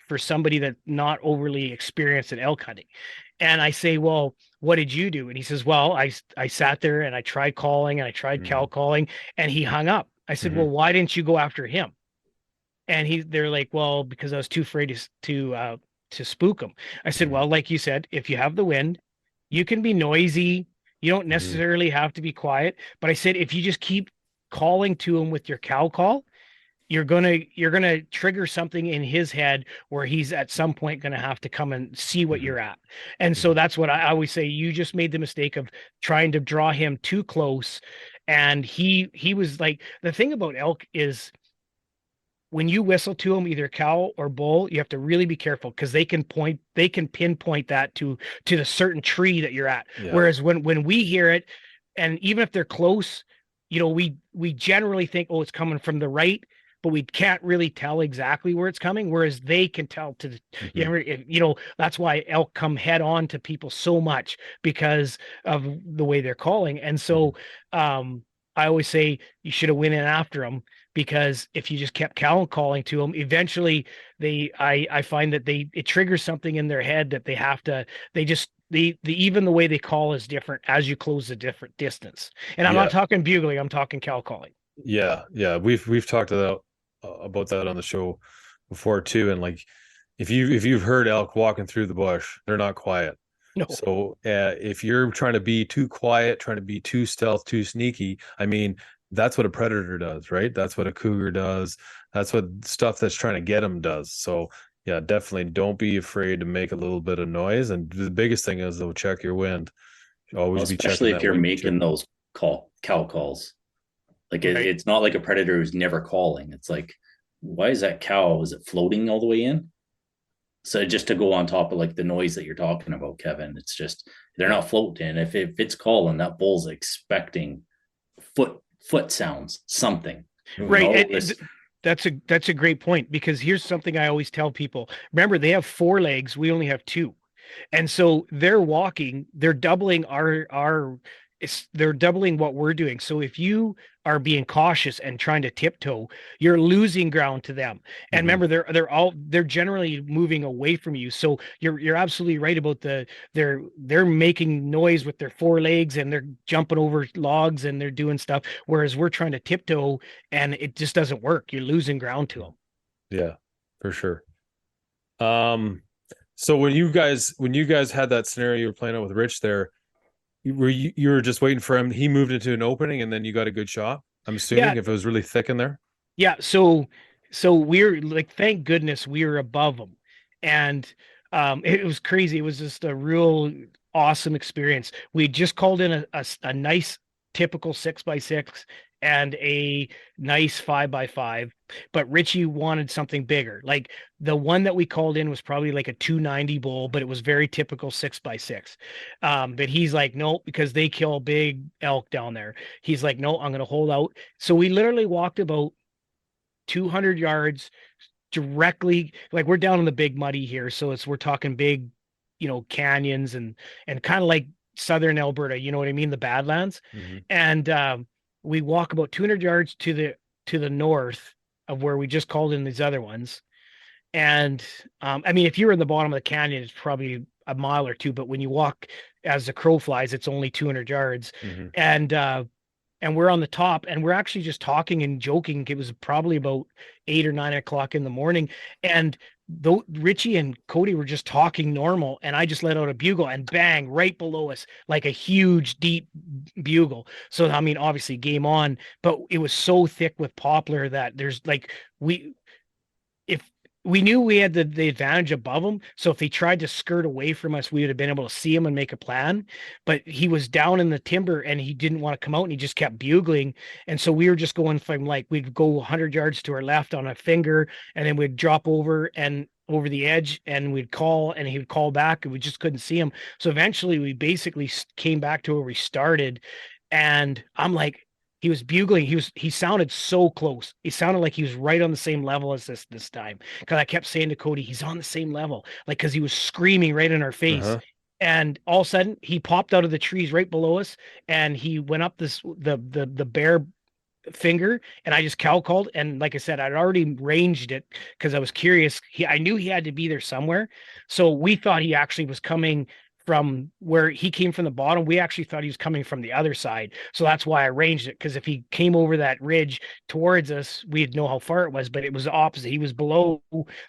for somebody that's not overly experienced in elk hunting. And I say, well, what did you do? And he says, well, I sat there and I tried calling and I tried cow calling, and he hung up. I said, well, why didn't you go after him? And they're like, well, because I was too afraid to spook him. I said, well, like you said, if you have the wind, you can be noisy. You don't necessarily have to be quiet. But I said, if you just keep calling to him with your cow call, you're gonna trigger something in his head where he's at some point gonna have to come and see what you're at. And so that's what I always say. You just made the mistake of trying to draw him too close. And he was like, the thing about elk is when you whistle to them, either cow or bull, you have to really be careful, because they can pinpoint that to the certain tree that you're at. Yeah. Whereas when we hear it, and even if they're close, we generally think, oh, it's coming from the right, but we can't really tell exactly where it's coming. Whereas they can tell to the, that's why elk come head on to people so much, because of the way they're calling. And so, I always say you should have went in after them, because if you just kept cow calling to them, eventually I find that it triggers something in their head that they have to, even the way they call is different as you close the different distance. And I'm not talking bugling, I'm talking cow calling. Yeah. We've talked about that on the show before too. And like, if you've heard elk walking through the bush, they're not quiet. No. So if you're trying to be too quiet, trying to be too stealth, too sneaky, I mean, that's what a predator does, right? That's what a cougar does. That's what stuff that's trying to get them does. So yeah, definitely don't be afraid to make a little bit of noise. And the biggest thing is, though, check your wind. Always be checking, especially if you're making those cow calls. Like it's not like a predator who's never calling. It's like, why is that cow? Is it floating all the way in? So just to go on top of like the noise that you're talking about, Kevin, it's just, they're not floating. If it's calling, that bull's expecting foot sounds, something. Right. That's a great point, because here's something I always tell people. Remember, they have 4 legs. We only have 2. And so they're walking, they're doubling they're doubling what we're doing. So if you are being cautious and trying to tiptoe, you're losing ground to them. And remember, they're generally moving away from you. So you're absolutely right about they're making noise with their 4 legs, and they're jumping over logs, and they're doing stuff. Whereas we're trying to tiptoe, and it just doesn't work. You're losing ground to them. Yeah, for sure. So when you guys had that scenario you were playing out with Rich there, you were just waiting for him. He moved into an opening, and then you got a good shot, I'm assuming, if it was really thick in there. Yeah. So we're like, thank goodness we were above them. And it was crazy. It was just a real awesome experience. We just called in a nice typical 6x6 and a nice 5x5, but Richie wanted something bigger. Like the one that we called in was probably like a 290 bull, but it was very typical 6x6. But he's like, no, because they kill big elk down there. He's like, no, I'm going to hold out. So we literally walked about 200 yards directly, like we're down in the big muddy here. So we're talking big, canyons and kind of like Southern Alberta, you know what I mean? The Badlands. And, we walk about 200 yards to the north of where we just called in these other ones. And I mean, if you're in the bottom of the canyon, it's probably a mile or 2, but when you walk as the crow flies, it's only 200 yards. And we're on the top, and we're actually just talking and joking. It was probably about 8 or 9 o'clock in the morning. And though Richie and Cody were just talking normal, and I just let out a bugle, and bang, right below us, like a huge deep bugle. So I mean, obviously game on, but it was so thick with poplar that there's like, we knew we had the advantage above him. So if he tried to skirt away from us, we would have been able to see him and make a plan. But he was down in the timber and he didn't want to come out and he just kept bugling. And so we were just going from like, we'd go 100 yards to our left on a finger and then we'd drop over and over the edge and we'd call and he would call back and we just couldn't see him. So eventually we basically came back to where we started. And I'm like, he was bugling. He sounded so close. He sounded like he was right on the same level as this time. Because I kept saying to Cody, he's on the same level. Like, because he was screaming right in our face. Uh-huh. And all of a sudden he popped out of the trees right below us and he went up the bare finger and I just cow called. And like I said, I'd already ranged it because I was curious. I knew he had to be there somewhere. So we thought he actually was coming from where he came from the bottom. We actually thought he was coming from the other side. So that's why I ranged it. Because if he came over that ridge towards us, we'd know how far it was, but it was the opposite. He was below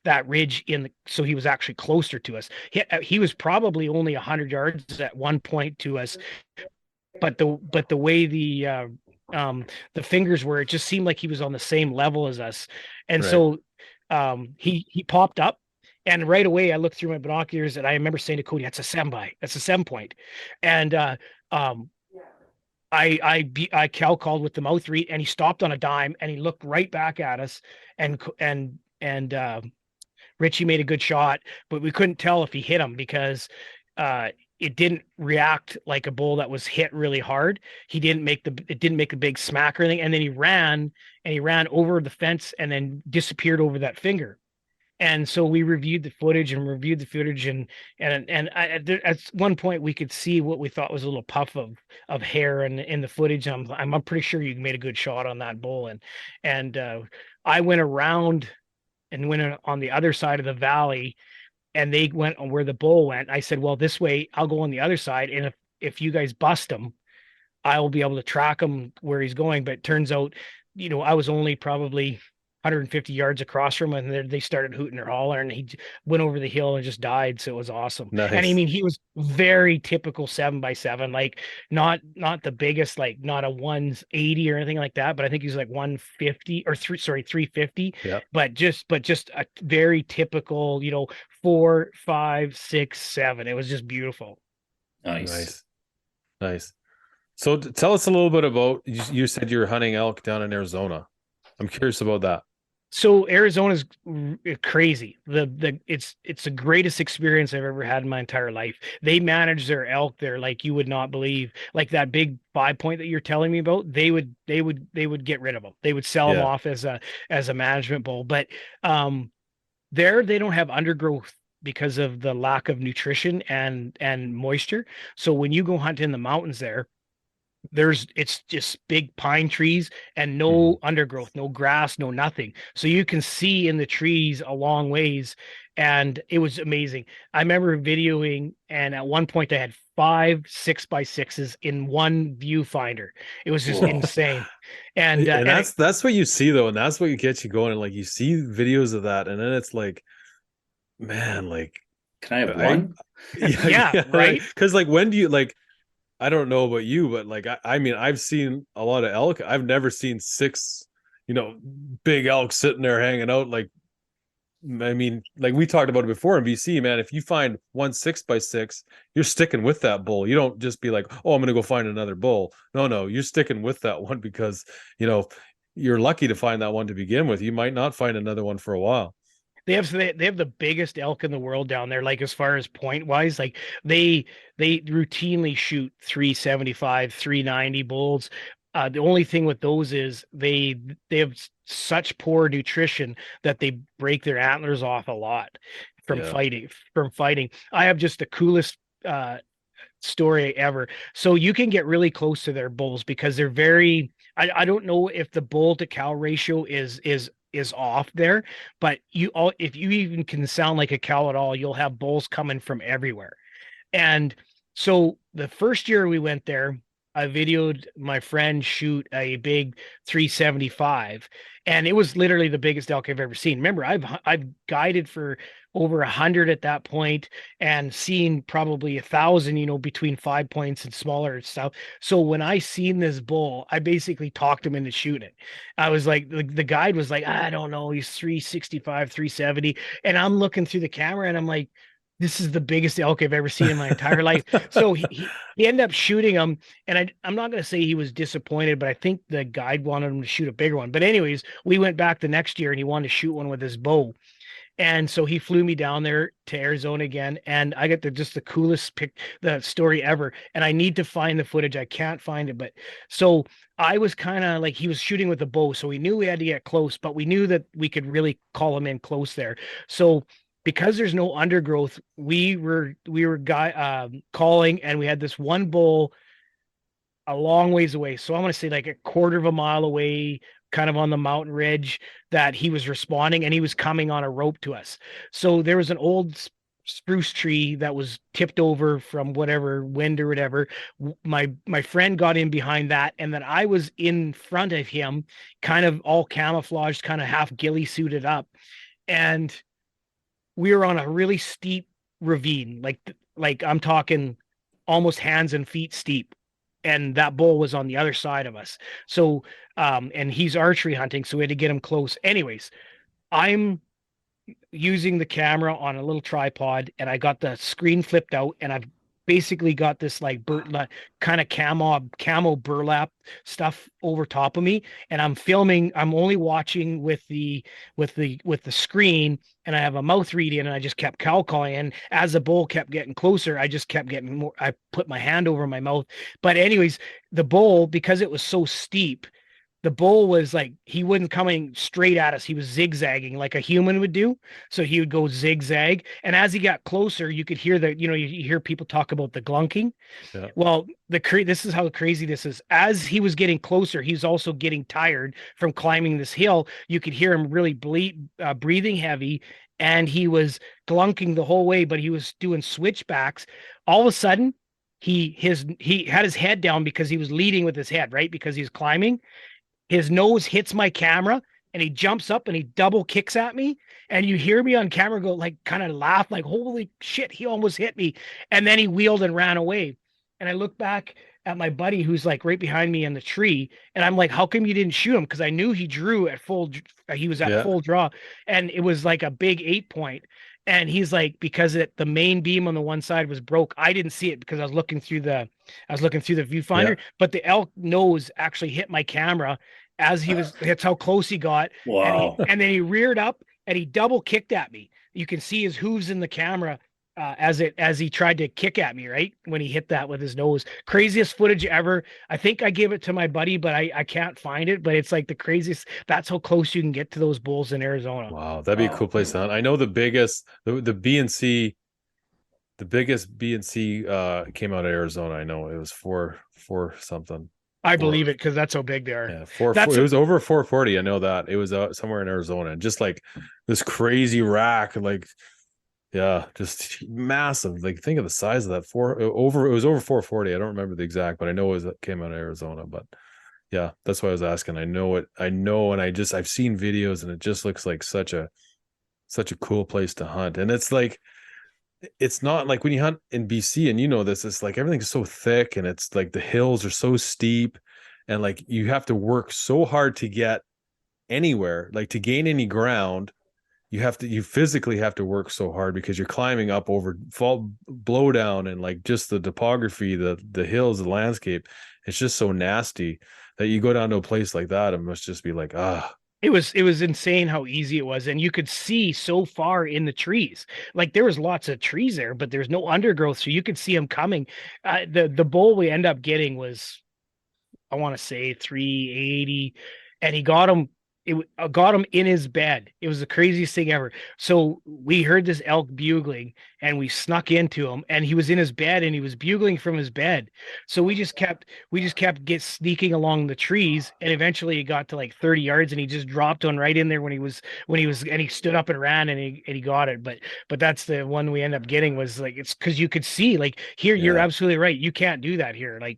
that ridge so he was actually closer to us. He was probably only 100 yards at one point to us. But the way the fingers were, it just seemed like he was on the same level as us. And so he popped up. And right away, I looked through my binoculars and I remember saying to Cody, that's a 7 point. And I cow called with the mouth read and he stopped on a dime and he looked right back at us and Richie made a good shot, but we couldn't tell if he hit him because it didn't react like a bull that was hit really hard. It didn't make a big smack or anything. And then he ran over the fence and then disappeared over that finger. And so we reviewed the footage and at one point we could see what we thought was a little puff of hair in the footage. I'm pretty sure you made a good shot on that bull. And I went around and went on the other side of the valley and they went on where the bull went. I said, well, this way I'll go on the other side. And if you guys bust him, I will be able to track him where he's going. But it turns out, I was only probably 150 yards across from him and they started hooting or hollering and he went over the hill and just died. So it was awesome. Nice. And I mean, he was very typical 7x7, like not the biggest, like not a 180 or anything like that, but I think he was like 150 or 350. Yeah. But just a very typical, 4, 5, 6, 7. It was just beautiful. Nice. So tell us a little bit about, you said you're hunting elk down in Arizona. I'm curious about that. So Arizona's crazy. It's the greatest experience I've ever had in my entire life. They manage their elk there like you would not believe. Like that big 5 point that you're telling me about, they would get rid of them. They would sell them off as a management bull. But there they don't have undergrowth because of the lack of nutrition and moisture. So when you go hunt in the mountains there, it's just big pine trees and no undergrowth, no grass, no nothing. So you can see in the trees a long ways. And it was amazing. I remember videoing, and at one point I had 5 6x6s in one viewfinder. It was just insane. And that's what you see though, and that's what gets you going. And like you see videos of that, and then it's like, man, like, can I have one? Yeah, right. Because like, when do you like? I don't know about you, but like, I mean, I've seen a lot of elk. I've never seen 6, big elk sitting there hanging out. Like, I mean, like we talked about it before in BC, man, if you find 1 6x6, you're sticking with that bull. You don't just be like, oh, I'm going to go find another bull. No, you're sticking with that one because, you're lucky to find that one to begin with. You might not find another one for a while. They have the biggest elk in the world down there. Like as far as point wise, like they routinely shoot 375, 390 bulls. The only thing with those is they have such poor nutrition that they break their antlers off a lot from fighting. I have just the coolest story ever. So you can get really close to their bulls because they're very. I don't know if the bull to cow ratio is off there, but if you even can sound like a cow at all, you'll have bulls coming from everywhere. And so the first year we went there, I videoed my friend shoot a big 375, and it was literally the biggest elk I've ever seen. Remember, I've guided for over 100 at that point and seen probably 1,000, between 5 points and smaller stuff. So when I seen this bull, I basically talked him into shooting it. I was like, the guide was like, I don't know, he's 365, 370, and I'm looking through the camera and I'm like, this is the biggest elk I've ever seen in my entire life. So he ended up shooting him, and I'm not going to say he was disappointed, but I think the guide wanted him to shoot a bigger one. But anyways, we went back the next year and he wanted to shoot one with his bow. And so he flew me down there to Arizona again, and I got just the coolest the story ever. And I need to find the footage. I can't find it, but so I was kind of like, he was shooting with a bow, so we knew we had to get close, but we knew that we could really call him in close there. So because there's no undergrowth, we were calling, and we had this one bull a long ways away. So I want to say like a quarter of a mile away, kind of on the mountain ridge, that he was responding, and he was coming on a rope to us. So there was an old spruce tree that was tipped over from whatever wind or whatever. My friend got in behind that, and then I was in front of him, kind of all camouflaged, kind of half ghillie suited up. And we were on a really steep ravine, like I'm talking almost hands and feet steep, and that bull was on the other side of us. So and he's archery hunting, so we had to get him close. Anyways, I'm using the camera on a little tripod, and I got the screen flipped out, and I've basically got this like kind of camo burlap stuff over top of me, and I'm filming. I'm only watching with the screen, and I have a mouth read in, and I just kept cow calling. And as the bull kept getting closer, I just kept getting more. I put my hand over my mouth. But anyways, the bull, because it was so steep, the bull was like, he wasn't coming straight at us. He was zigzagging like a human would do. So he would go zigzag. And as he got closer, you could hear you hear people talk about the glunking. Yeah. Well, this is how crazy this is. As he was getting closer, he's also getting tired from climbing this hill. You could hear him really breathing heavy. And he was glunking the whole way, but he was doing switchbacks. All of a sudden, he had his head down because he was leading with his head, right? Because he's climbing. His nose hits my camera, and he jumps up and he double kicks at me. And you hear me on camera go, like, kind of laugh, like, holy shit, he almost hit me. And then he wheeled and ran away. And I look back at my buddy who's like right behind me in the tree. And I'm like, how come you didn't shoot him? Because I knew he drew at he was at full draw. And it was like a big 8-point. And he's like, because the main beam on the one side was broke. I didn't see it because I was looking through the viewfinder, but the elk nose actually hit my camera as that's how close he got. Wow. And then he reared up and he double kicked at me. You can see his hooves in the camera as he tried to kick at me, right? When he hit that with his nose. Craziest footage ever. I think I gave it to my buddy, but I can't find it, but it's like the craziest. That's how close you can get to those bulls in Arizona. Wow. That'd be a cool place to hunt. I know the biggest BNC came out of Arizona. I know it was four something. I believe it, because that's how big they are. Yeah, it was over 440. I know that it was somewhere in Arizona, and just like this crazy rack, like, yeah, just massive. Like, think of the size of that. It was over 440. I don't remember the exact, but I know it came out of Arizona. But yeah, that's why I was asking. I know, and I've seen videos, and it just looks like such a cool place to hunt. And it's like, it's not like when you hunt in BC, and you know this, it's like everything's so thick, and it's like the hills are so steep, and like you have to work so hard to get anywhere, like to gain any ground. You physically have to work so hard because you're climbing up over blow down, and like just the topography, the hills, the landscape, it's just so nasty that you go down to a place like that, it must just be like, It was insane how easy it was, and you could see so far in the trees. Like, there was lots of trees there, but there's no undergrowth, so you could see them coming. The bull we end up getting was, I want to say 380, and he got him. Got him in his bed. It was the craziest thing ever. So we heard this elk bugling, and we snuck into him, and he was in his bed, and he was bugling from his bed. So we just kept sneaking along the trees, and eventually he got to like 30 yards, and he just dropped one right in there when he was, and he stood up and ran, and he got it. But that's the one we end up getting, was like, it's because you could see, like, here, you're absolutely right. You can't do that here. Like,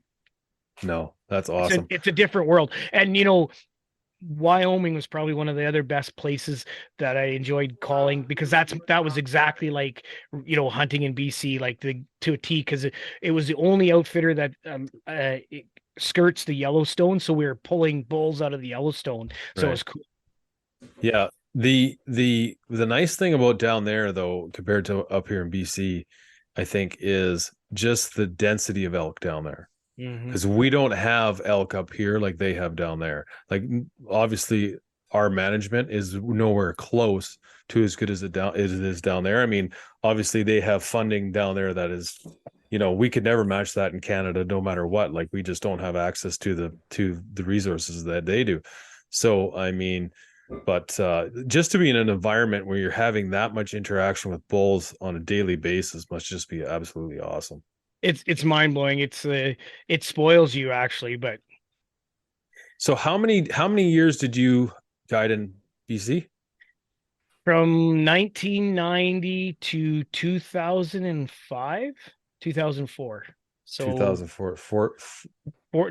No, that's awesome. It's a different world. And Wyoming was probably one of the other best places that I enjoyed calling, because that was exactly like hunting in BC, like to a T, because it was the only outfitter that it skirts the Yellowstone, so we were pulling bulls out of the Yellowstone, so it was cool. Yeah, the nice thing about down there, though, compared to up here in BC, I think, is just the density of elk down there. Because we don't have elk up here like they have down there. Like, obviously our management is nowhere close to as good as it is down there. I mean, obviously they have funding down there that is, we could never match that in Canada, no matter what. Like, we just don't have access to the resources that they do. So, I mean, but just to be in an environment where you're having that much interaction with bulls on a daily basis must just be absolutely awesome. It's mind blowing. It spoils you, actually. But so how many years did you guide in BC? From 1990 to 2005, 2004. So 2004,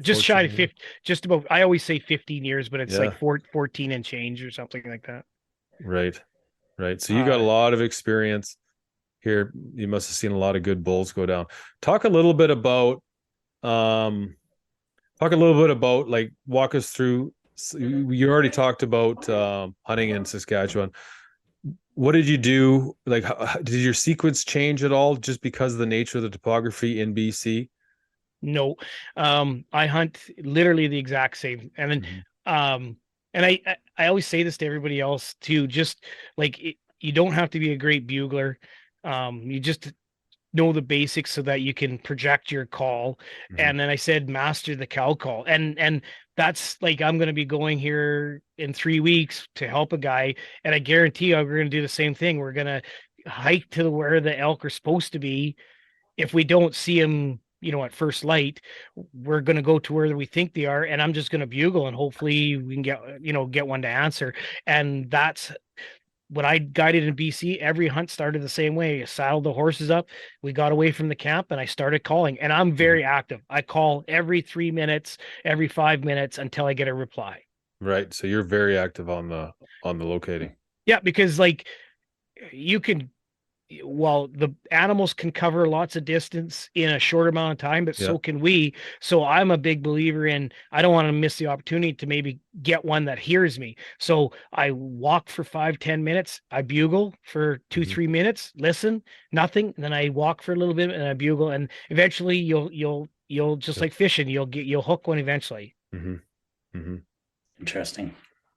just shy of 50, just about, I always say 15 years, but it's like 14 and change or something like that. Right. So you got a lot of experience here. You must have seen a lot of good bulls go down. Talk a little bit about like, walk us through. You already talked about hunting in Saskatchewan. What did you do? Like, did your sequence change at all just because of the nature of the topography in BC? No, I hunt literally the exact same. And then, and I always say this to everybody else too, just like you don't have to be a great bugler. You just know the basics so that you can project your call. And then I said, master the cow call. And that's like, I'm going to be going here in 3 weeks to help a guy. And I guarantee you, we're going to do the same thing. We're going to hike to where the elk are supposed to be. If we don't see them, at first light, we're going to go to where we think they are. And I'm just going to bugle, and hopefully we can get one to answer. And that's when I guided in BC. Every hunt started the same way. I saddled the horses up. We got away from the camp and I started calling, and I'm very active. I call every 3 minutes, every 5 minutes until I get a reply. Right. So you're very active on the locating. Yeah. Because like the animals can cover lots of distance in a short amount of time, but so can we. So I'm a big believer in, I don't want to miss the opportunity to maybe get one that hears me. So I walk for 5-10 minutes. I bugle for 2-3 minutes, listen, nothing. And then I walk for a little bit and I bugle. And eventually you'll just like fishing, you'll hook one eventually. Interesting.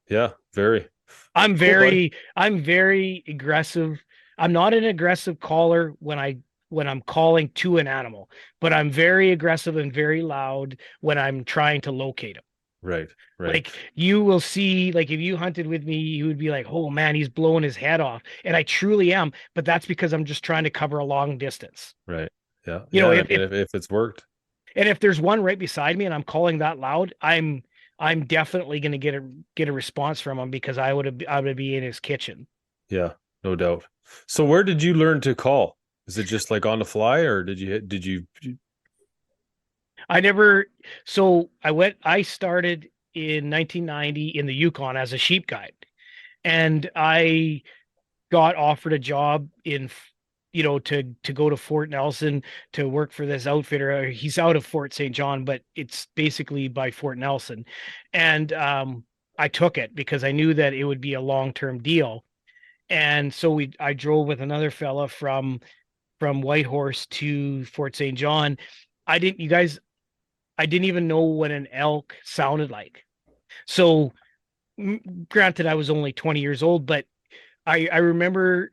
Yeah. Very. I'm very aggressive. I'm not an aggressive caller when I'm calling to an animal, but I'm very aggressive and very loud when I'm trying to locate him. Right. Like, you will see, like, if you hunted with me, you would be like, oh man, he's blowing his head off. And I truly am, but that's because I'm just trying to cover a long distance. Right. Yeah. If it's worked. And if there's one right beside me and I'm calling that loud, I'm definitely going to get a response from him, because I would be in his kitchen. Yeah, no doubt. So where did you learn to call? Is it just like on the fly, or did you? I started in 1990 in the Yukon as a sheep guide, and I got offered a job in, to go to Fort Nelson to work for this outfitter. He's out of Fort St. John, but it's basically by Fort Nelson. And I took it because I knew that it would be a long-term deal. And so I drove with another fella from Whitehorse to Fort St. John. I didn't even know what an elk sounded like. So granted, I was only 20 years old, but I remember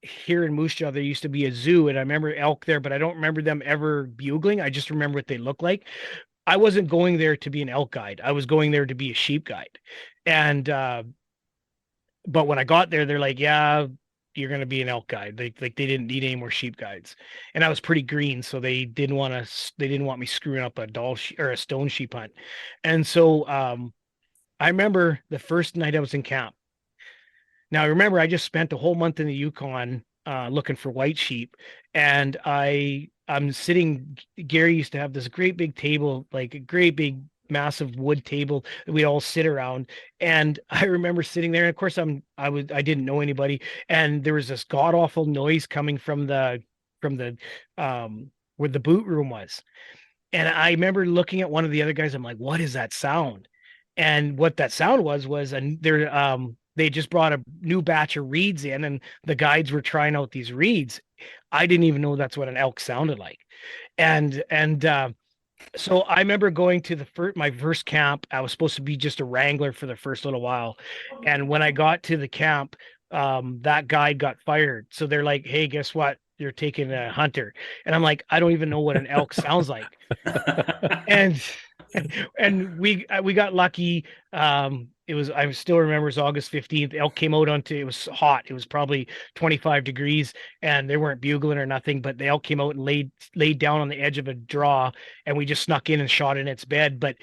here in Moose Jaw, there used to be a zoo, and I remember elk there, but I don't remember them ever bugling. I just remember what they look like. I wasn't going there to be an elk guide. I was going there to be a sheep guide. And, but when I got there, they're like, yeah, you're going to be an elk guide. They didn't need any more sheep guides. And I was pretty green, so they didn't want me screwing up a stone sheep hunt. And so, I remember the first night I was in camp. Now, I remember I just spent a whole month in the Yukon, looking for white sheep, and I'm sitting. Gary used to have this great big table, like a great big massive wood table that we'd all sit around. And I remember sitting there, and of course I didn't know anybody, and there was this god awful noise coming from the where the boot room was. And I remember looking at one of the other guys. I'm like, what is that sound? And what that sound was, and they just brought a new batch of reeds in, and the guides were trying out these reeds. I didn't even know that's what an elk sounded like. And so I remember going to my first camp. I was supposed to be just a wrangler for the first little while. And when I got to the camp, that guide got fired. So they're like, hey, guess what? You're taking a hunter. And I'm like, I don't even know what an elk sounds like. and we got lucky. I still remember it was August 15th. Elk came out it was hot. It was probably 25 degrees, and they weren't bugling or nothing, but the elk came out and laid down on the edge of a draw, and we just snuck in and shot in its bed. But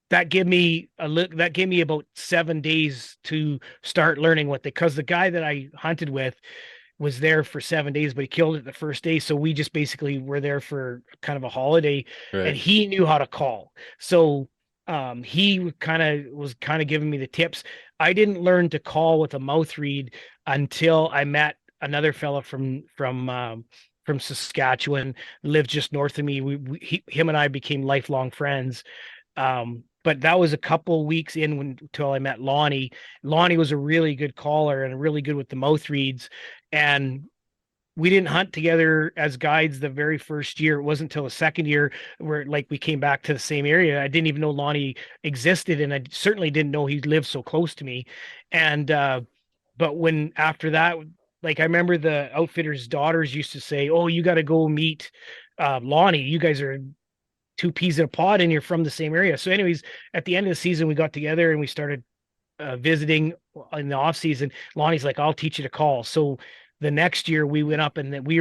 that gave me about 7 days to start learning because the guy that I hunted with was there for 7 days, but he killed it the first day. So we just basically were there for kind of a holiday, Right. and he knew how to call. So he was kind of giving me the tips. I didn't learn to call with a mouth reed until I met another fella from Saskatchewan, lived just north of me. Him and I became lifelong friends. But that was a couple weeks until I met Lonnie. Lonnie was a really good caller and really good with the mouth reeds. And we didn't hunt together as guides the very first year. It wasn't until the second year where we came back to the same area. I didn't even know Lonnie existed, and I certainly didn't know he lived so close to me. And but when after that, I remember the outfitters' daughters used to say, "Oh, you got to go meet Lonnie. You guys are two peas in a pod, and you're from the same area." So, anyways, at the end of the season, we got together and we started visiting in the off season. Lonnie's like, "I'll teach you to call." So the next year we went up, and we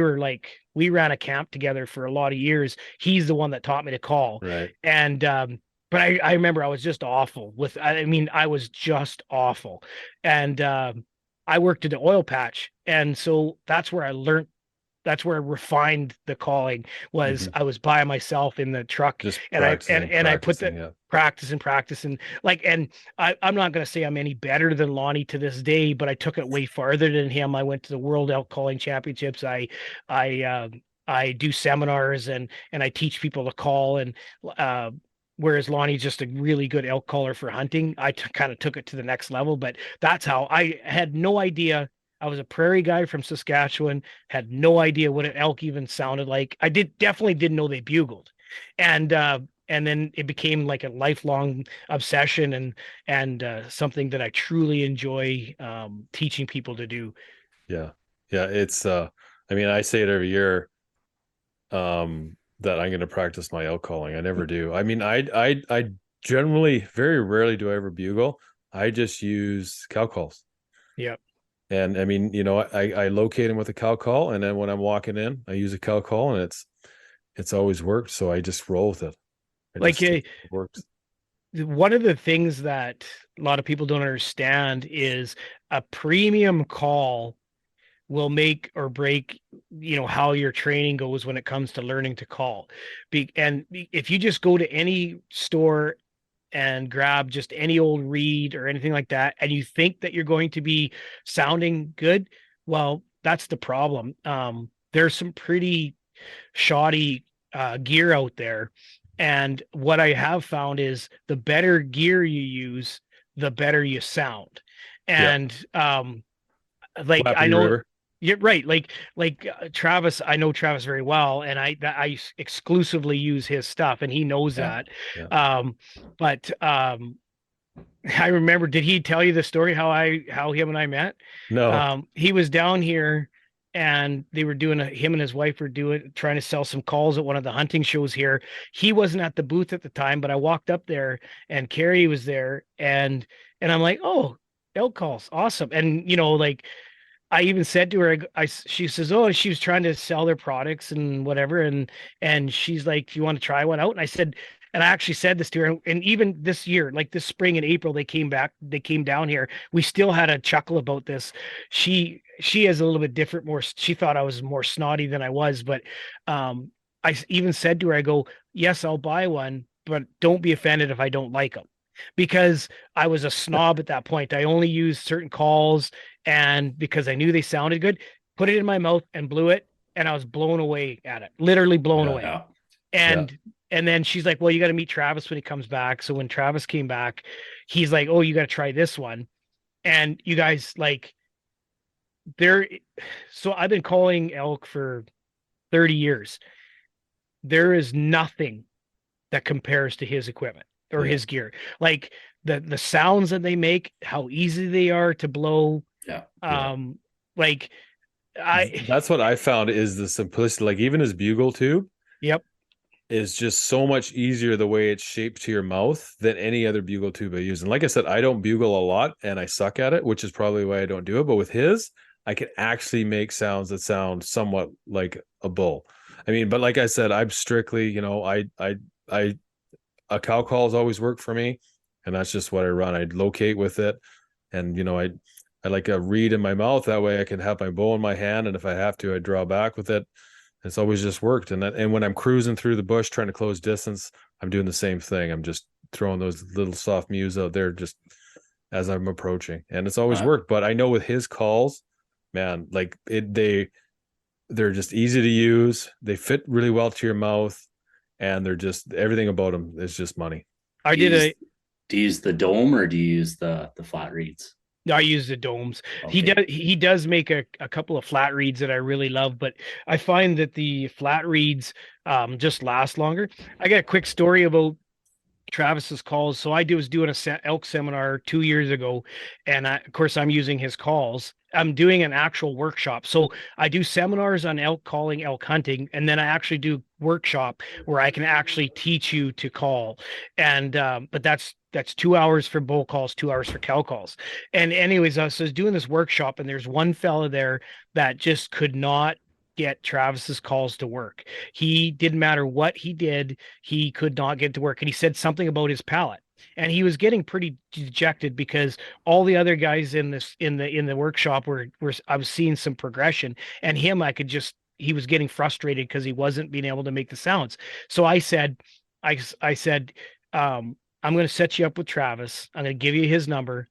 ran a camp together for a lot of years. He's the one that taught me to call. Right. And, but I remember I was just awful I was just awful. And, I worked at an oil patch. And so that's where I refined the calling was I was by myself in the truck, Just and I put the practice and I'm not going to say I'm any better than Lonnie to this day, but I took it way farther than him. I went to the World Elk Calling Championships. I do seminars and I teach people to call, and whereas Lonnie's just a really good elk caller for hunting, I kind of took it to the next level. But that's how I had no idea. I was a prairie guy from Saskatchewan, had no idea what an elk even sounded like. I definitely didn't know they bugled. And then it became like a lifelong obsession and something that I truly enjoy teaching people to do. Yeah. It's I mean, I say it every year that I'm going to practice my elk calling. I never do. I mean, I generally, very rarely do I ever bugle. I just use cow calls. Yep. And I mean, I locate him with a cow call, and then when I'm walking in, I use a cow call, and it's always worked. So I just roll with it. It works. One of the things that a lot of people don't understand is a premium call will make or break, how your training goes when it comes to learning to call. And if you just go to any store and grab just any old reed or anything like that, and you think that you're going to be sounding good, well, that's the problem. There's some pretty shoddy gear out there. And what I have found is the better gear you use, the better you sound. And I know River. You're right. Like Travis, I know Travis very well, and I exclusively use his stuff, and he knows that. Yeah. But I remember, did he tell you the story how him and I met? No. He was down here, and they were him and his wife were trying to sell some calls at one of the hunting shows here. He wasn't at the booth at the time, but I walked up there, and Carrie was there, and I'm like, "Oh, elk calls, awesome!" And I even said to her, she says, "Oh, she was trying to sell their products and whatever." And she's like, "Do you want to try one out?" And I said, And I actually said this to her, and even this year, like this spring in April, they came down here. We still had a chuckle about this. She is a little bit different, she thought I was more snotty than I was, but I even said to her, I go, yes, I'll buy one, but don't be offended if I don't like them, because I was a snob at that point. I only used certain calls, and because I knew they sounded good, put it in my mouth and blew it, and I was blown away at it, literally blown away. Yeah. And then she's like, well, you got to meet Travis when he comes back. So when Travis came back, he's like, oh, you got to try this one. And you guys, like, so I've been calling elk for 30 years. There is nothing that compares to his equipment or his gear. Like the sounds that they make, how easy they are to blow. Like that's what I found is the simplicity. Like even his bugle tube. Yep. Is just so much easier the way it's shaped to your mouth than any other bugle tube I use. And like I said, I don't bugle a lot and I suck at it, which is probably why I don't do it. But with his, I can actually make sounds that sound somewhat like a bull. I mean, but like I said, I'm strictly, you know, a cow calls always work for me, and that's just what I run. I locate with it, and you know, I like a reed in my mouth. That way I can have my bow in my hand, and if I have to, I draw back with it. It's always just worked. And when I'm cruising through the bush trying to close distance, I'm doing the same thing. I'm just throwing those little soft mews out there just as I'm approaching, and it's always worked. But I know with his calls, man, like they're just easy to use. They fit really well to your mouth, and they're just, everything about them is just money. Do you use the dome or do you use the flat reeds? I use the domes. Okay. He does make a couple of flat reeds that I really love, but I find that the flat reeds just last longer. I got a quick story about Travis's calls. So I was doing a elk seminar 2 years ago, and of course I'm using his calls. I'm doing an actual workshop. So I do seminars on elk calling, elk hunting, and then I actually do workshop where I can actually teach you to call. And but that's 2 hours for bull calls, 2 hours for cow calls. And anyways, I was doing this workshop, and there's one fella there that just could not get Travis's calls to work. He didn't matter what he did, he could not get to work. And he said something about his palate. And he was getting pretty dejected because all the other guys in the workshop were I was seeing some progression, and him, he was getting frustrated because he wasn't being able to make the sounds. So I said, I'm going to set you up with Travis. I'm going to give you his number.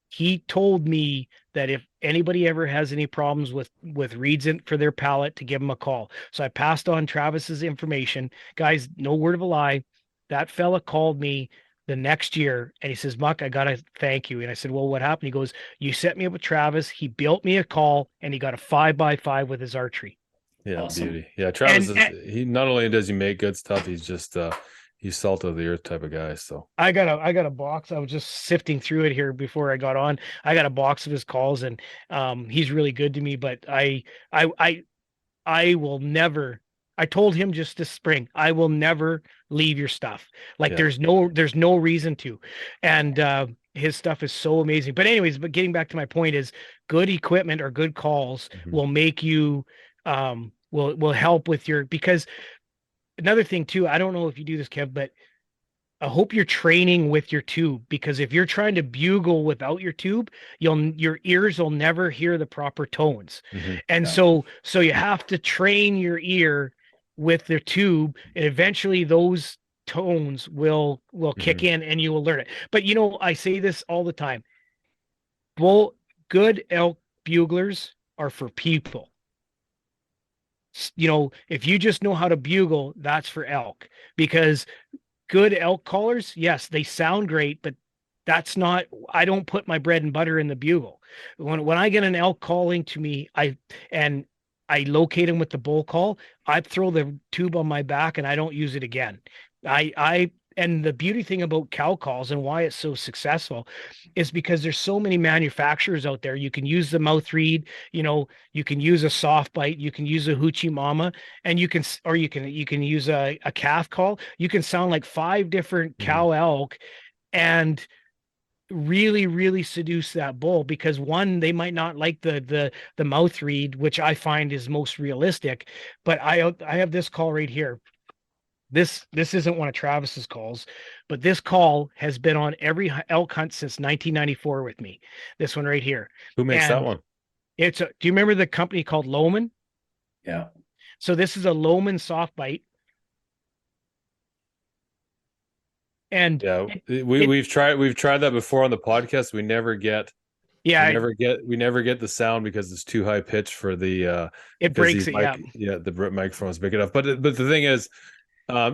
He told me that if anybody ever has any problems with reeds for their palate, to give him a call. So I passed on Travis's information. Guys, no word of a lie. That fella called me the next year, and he says, Muc, I got to thank you. And I said, well, what happened? He goes, you set me up with Travis. He built me a call, and he got a 5x5 with his archery. Yeah, awesome. Beauty. Yeah, Travis he not only does he make good stuff, he's just he's salt of the earth type of guy. So I got a box. I was just sifting through it here before I got on. I got a box of his calls, and he's really good to me. But I will never. I told him just this spring, I will never leave your stuff. Like there's no reason to. And his stuff is so amazing. But anyways, getting back to my point is, good equipment or good calls will make you will help with because another thing too, I don't know if you do this, Kev, but I hope you're training with your tube, because if you're trying to bugle without your tube, your ears will never hear the proper tones. And so you have to train your ear with the tube, and eventually those tones will kick in and you will learn it. But you know, I say this all the time. Good elk buglers are for people. You know, if you just know how to bugle, that's for elk. Because good elk callers, yes, they sound great, but that's not, I don't put my bread and butter in the bugle. When I get an elk calling to me, I locate him with the bull call, I throw the tube on my back and I don't use it again. And the beauty thing about cow calls and why it's so successful is because there's so many manufacturers out there. You can use the mouth reed, you know, you can use a soft bite, you can use a hoochie mama, and you can use a calf call. You can sound like 5 different cow elk and really, really seduce that bull, because one, they might not like the mouth reed, which I find is most realistic. But I have this call right here. this isn't one of Travis's calls, but this call has been on every elk hunt since 1994 with me. This one right here. Who makes that And one? do you remember the company called Lohman? Yeah. So this is a Lohman soft bite. And yeah, we've tried that before on the podcast. We never get we never get the sound because it's too high pitched for the it breaks it. The microphone is big enough. But the thing is,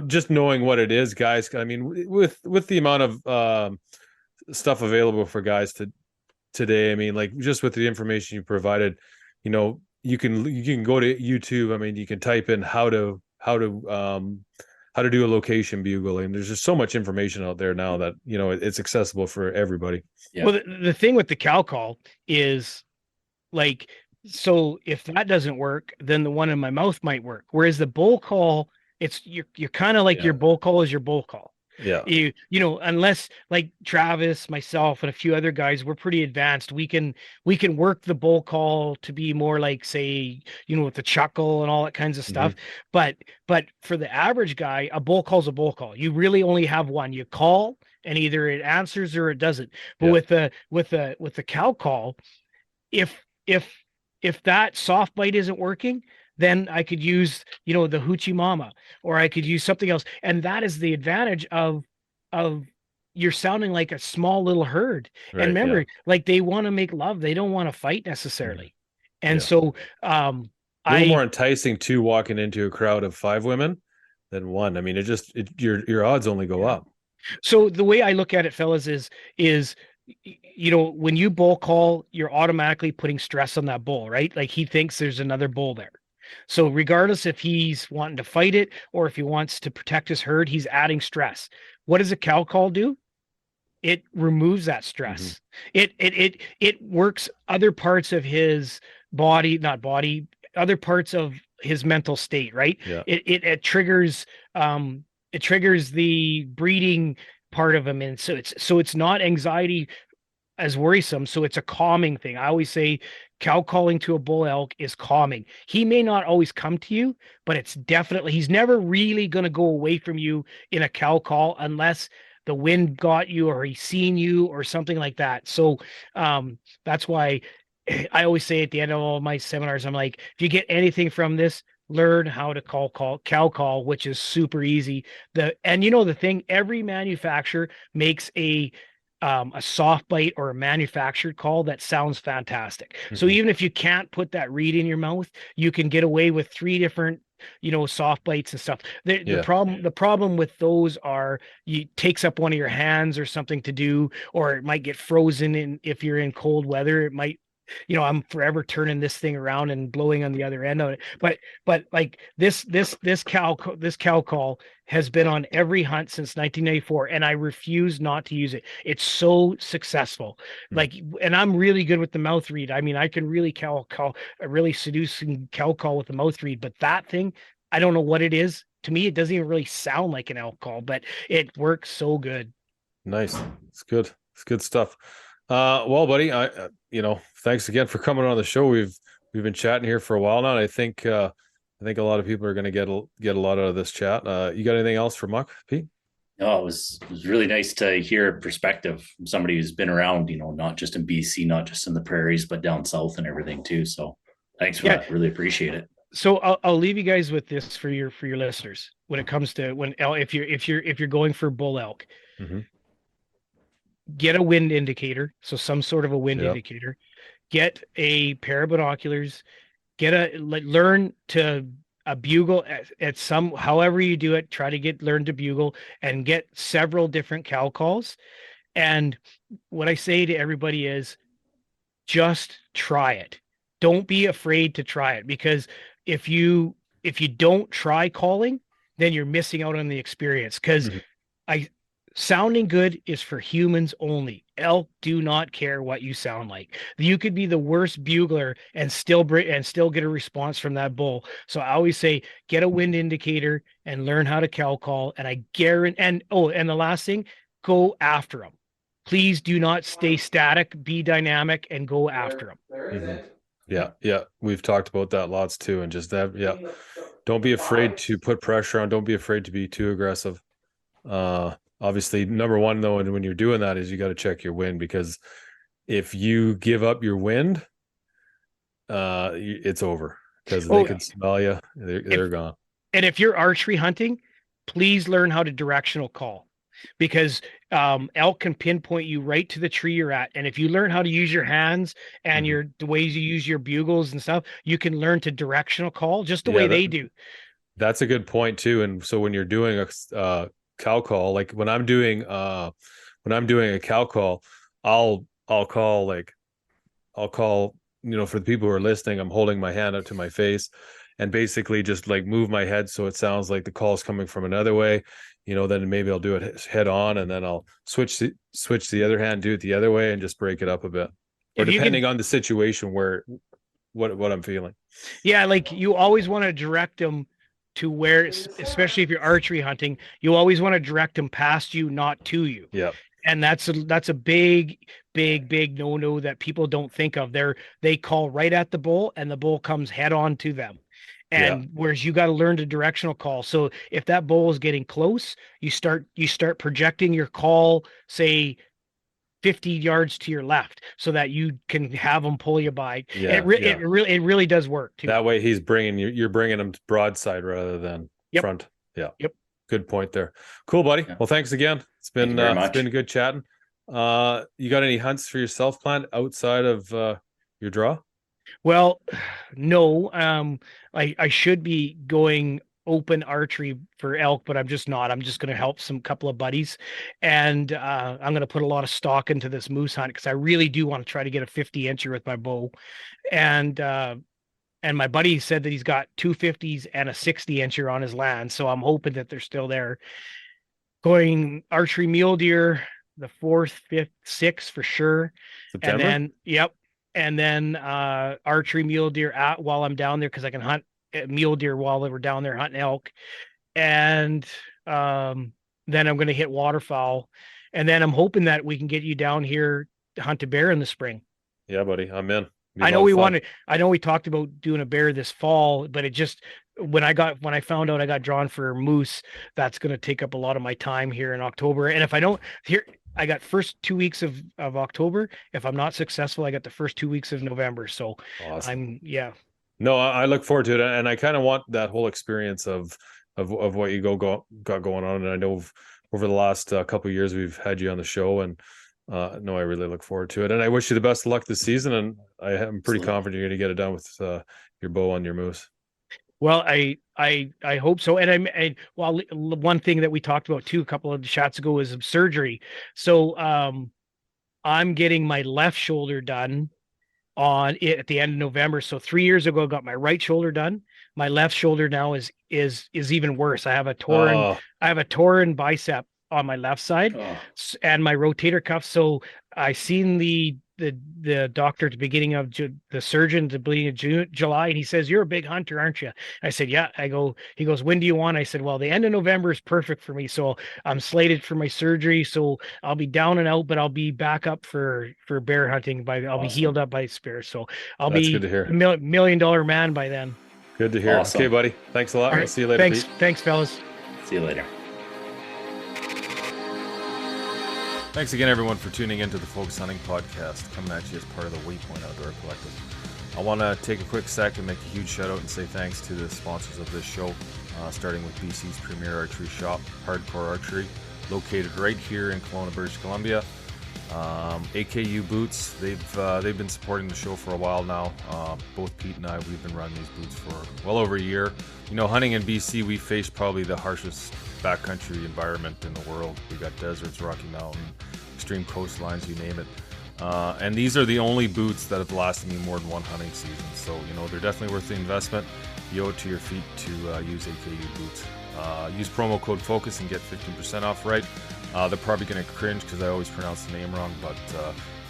just knowing what it is, guys. I mean, with the amount of stuff available for guys today, I mean, like just with the information you provided, you can go to YouTube. I mean, you can type in how to do a location bugle, and there's just so much information out there now that it's accessible for everybody. Yeah. Well, the thing with the cow call is, like, so if that doesn't work, then the one in my mouth might work. Whereas the bull call, you're kind of like your bull call is your bull call. Yeah. Unless like Travis, myself, and a few other guys, we're pretty advanced. We can work the bull call to be more like, say, with the chuckle and all that kinds of stuff. But for the average guy, a bull call's a bull call. You really only have one. You call and either it answers or it doesn't. But with the cow call, if that soft bite isn't working, then I could use, the hoochie mama, or I could use something else. And that is the advantage of you're sounding like a small little herd. Right, and remember, like, they want to make love. They don't want to fight necessarily. And so, a little more enticing too, walking into a crowd of 5 women than one. I mean, your odds only go up. So the way I look at it, fellas, is when you bull call, you're automatically putting stress on that bull, right? Like, he thinks there's another bull there. So regardless if he's wanting to fight it or if he wants to protect his herd, he's adding stress. What does a cow call do? It removes that stress. It works other parts of his other parts of his mental state, right? Yeah. It triggers the breeding part of him, and so it's not anxiety as worrisome. So it's a calming thing. I always say cow calling to a bull elk is calming. He may not always come to you, but he's never really going to go away from you in a cow call unless the wind got you or he's seen you or something like that. So that's why I always say at the end of all my seminars, I'm like, if you get anything from this, learn how to cow call, which is super easy. The thing, every manufacturer makes a soft bite or a manufactured call that sounds fantastic. So even if you can't put that reed in your mouth, you can get away with 3 different, soft bites and stuff. The problem with those are it takes up one of your hands or something to do, or it might get frozen if you're in cold weather. It might, I'm forever turning this thing around and blowing on the other end of it. But like this cow call has been on every hunt since 1994, and I refuse not to use it. It's so successful. Like, and I'm really good with the mouth read. I mean, I can really a really seducing cow call with the mouth read, but that thing, I don't know what it is. To me, it doesn't even really sound like an elk call, but it works so good. Nice. It's good. It's good stuff. Well, buddy, thanks again for coming on the show. We've been chatting here for a while now, and I think a lot of people are going to get a lot out of this chat. You got anything else for Muc, Pete? No, it was really nice to hear a perspective from somebody who's been around, not just in BC, not just in the prairies, but down south and everything too. So thanks for that. Really appreciate it. So I'll leave you guys with this for your listeners when it comes to if you're going for bull elk. Get a wind indicator, so some sort of a wind indicator. Get a pair of binoculars. Learn to bugle at some, however you do it. Try to learn to bugle and get several different cow calls. And what I say to everybody is, just try it. Don't be afraid to try it, because if you don't try calling, then you're missing out on the experience. Because sounding good is for humans only. Elk do not care what you sound like. You could be the worst bugler and still get a response from that bull. So I always say, get a wind indicator and learn how to cow call. And I guarantee, and the last thing, go after them. Please do not stay static, be dynamic, and go after them. Yeah. We've talked about that lots too. And just that, Don't be afraid to put pressure on. Don't be afraid to be too aggressive. Obviously, number one though, and when you're doing that, is you got to check your wind, because if you give up your wind, it's over, because they could smell you. They're gone. And if you're archery hunting, please learn how to directional call, because elk can pinpoint you right to the tree you're at. And if you learn how to use your hands and the ways you use your bugles and stuff, you can learn to directional call just the way they do. That's a good point too. And so when you're doing a cow call, like when I'm doing a cow call, I'll call, for the people who are listening, I'm holding my hand up to my face and basically just like move my head so it sounds like the call is coming from another way. Then maybe I'll do it head on, and then I'll switch the other hand, do it the other way, and just break it up a bit, or depending on the situation where what I'm feeling. Yeah, like you always want to direct them to where, especially if you're archery hunting, you always want to direct them past you, not to you. Yeah. And that's a big no that people don't think of. They call right at the bull, and the bull comes head on to them. And whereas you got to learn to directional call. So if that bull is getting close, you start projecting your call, say 50 yards to your left, so that you can have them pull you by. It really does work too. That way you're bringing them broadside rather than front. Yeah. Yep. Good point there. Cool, buddy. Yeah. Well, thanks again. It's been good chatting. You got any hunts for yourself planned outside of your draw? Well, no. I should be going open archery for elk, but I'm just not. I'm just going to help some couple of buddies, and I'm going to put a lot of stock into this moose hunt, because I really do want to try to get a 50 incher with my bow. And my buddy said that he's got 250s and a 60 incher on his land, so I'm hoping that they're still there. Going archery mule deer the 4th, 5th, 6th for sure. September? And then archery mule deer while I'm down there, because I can hunt mule deer while we're down there hunting elk. And then I'm going to hit waterfowl, and then I'm hoping that we can get you down here to hunt a bear in the spring. Yeah, buddy, I'm in. I know we talked about doing a bear this fall, but it just, when I found out I got drawn for moose, that's going to take up a lot of my time here in October. And if I don't, I got first 2 weeks of October. If I'm not successful, I got the first 2 weeks of November. So awesome. No, I look forward to it, and I kind of want that whole experience of what you got going on. And I know over the last couple of years we've had you on the show, and I really look forward to it. And I wish you the best of luck this season. And I'm pretty confident you're going to get it done with your bow on your moose. Well, I hope so. And one thing that we talked about too a couple of chats ago is surgery. So I'm getting my left shoulder done at the end of November. So 3 years ago I got my right shoulder done. My left shoulder now is even worse. I have a torn bicep on my left side and my rotator cuff. So I seen the doctor at the beginning of the surgeon at the beginning of July, and he says, "You're a big hunter, aren't you?" I said, "Yeah." He goes, "When do you want?" I said, "Well, the end of November is perfect for me. So I'm slated for my surgery. So I'll be down and out, but I'll be back up for bear hunting I'll be healed up by spirit. So That's be good to hear. $1 million man by then." Good to hear. Awesome. Okay, buddy. Thanks a lot. Right. We'll see you later. Thanks, fellas. See you later. Thanks again, everyone, for tuning into the Focus Hunting Podcast, coming at you as part of the Waypoint Outdoor Collective. I want to take a quick sec and make a huge shout out and say thanks to the sponsors of this show, starting with BC's premier archery shop, Hardcore Archery, located right here in Kelowna, British Columbia. AKU Boots, they've been supporting the show for a while now. Both Pete and I, we've been running these boots for well over a year. Hunting in BC, we face probably the harshest backcountry environment in the world. We got deserts, Rocky Mountain, extreme coastlines, you name it. And these are the only boots that have lasted me more than one hunting season. So, they're definitely worth the investment. You owe it to your feet to use AKU boots. Use promo code FOCUS and get 15% off, right? They're probably going to cringe because I always pronounce the name wrong, but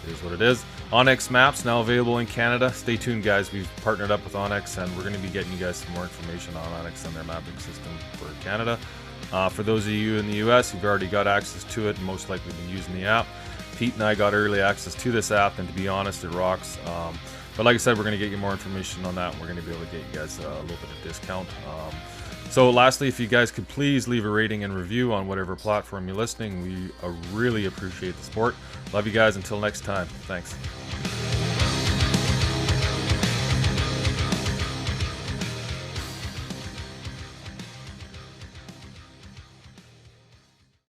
it is what it is. Onyx Maps, now available in Canada. Stay tuned, guys. We've partnered up with Onyx, and we're going to be getting you guys some more information on Onyx and their mapping system for Canada. For those of you in the US, you've already got access to it and most likely been using the app. Pete and I got early access to this app, and to be honest, it rocks. But like I said, we're going to get you more information on that, and we're going to be able to get you guys a little bit of discount. So lastly, if you guys could please leave a rating and review on whatever platform you're listening, we really appreciate the support. Love you guys. Until next time. Thanks.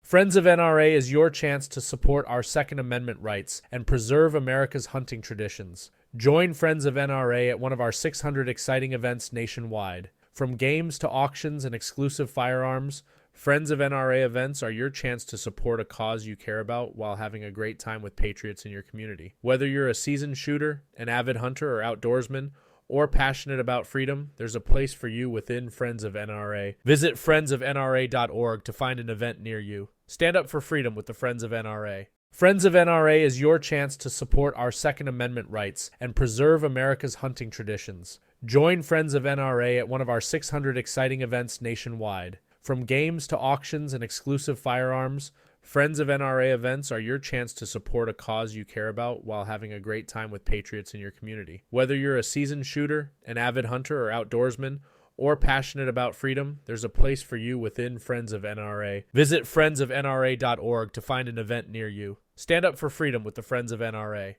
Friends of NRA is your chance to support our Second Amendment rights and preserve America's hunting traditions. Join Friends of NRA at one of our 600 exciting events nationwide. From games to auctions and exclusive firearms, Friends of NRA events are your chance to support a cause you care about while having a great time with patriots in your community. Whether you're a seasoned shooter, an avid hunter or outdoorsman, or passionate about freedom, there's a place for you within Friends of NRA. Visit friendsofnra.org to find an event near you. Stand up for freedom with the Friends of NRA. Friends of NRA is your chance to support our Second Amendment rights and preserve America's hunting traditions. Join Friends of NRA at one of our 600 exciting events nationwide. From games to auctions and exclusive firearms, Friends of NRA events are your chance to support a cause you care about while having a great time with patriots in your community. Whether you're a seasoned shooter, an avid hunter or outdoorsman, or passionate about freedom, there's a place for you within Friends of NRA. Visit friendsofnra.org to find an event near you. Stand up for freedom with the Friends of NRA.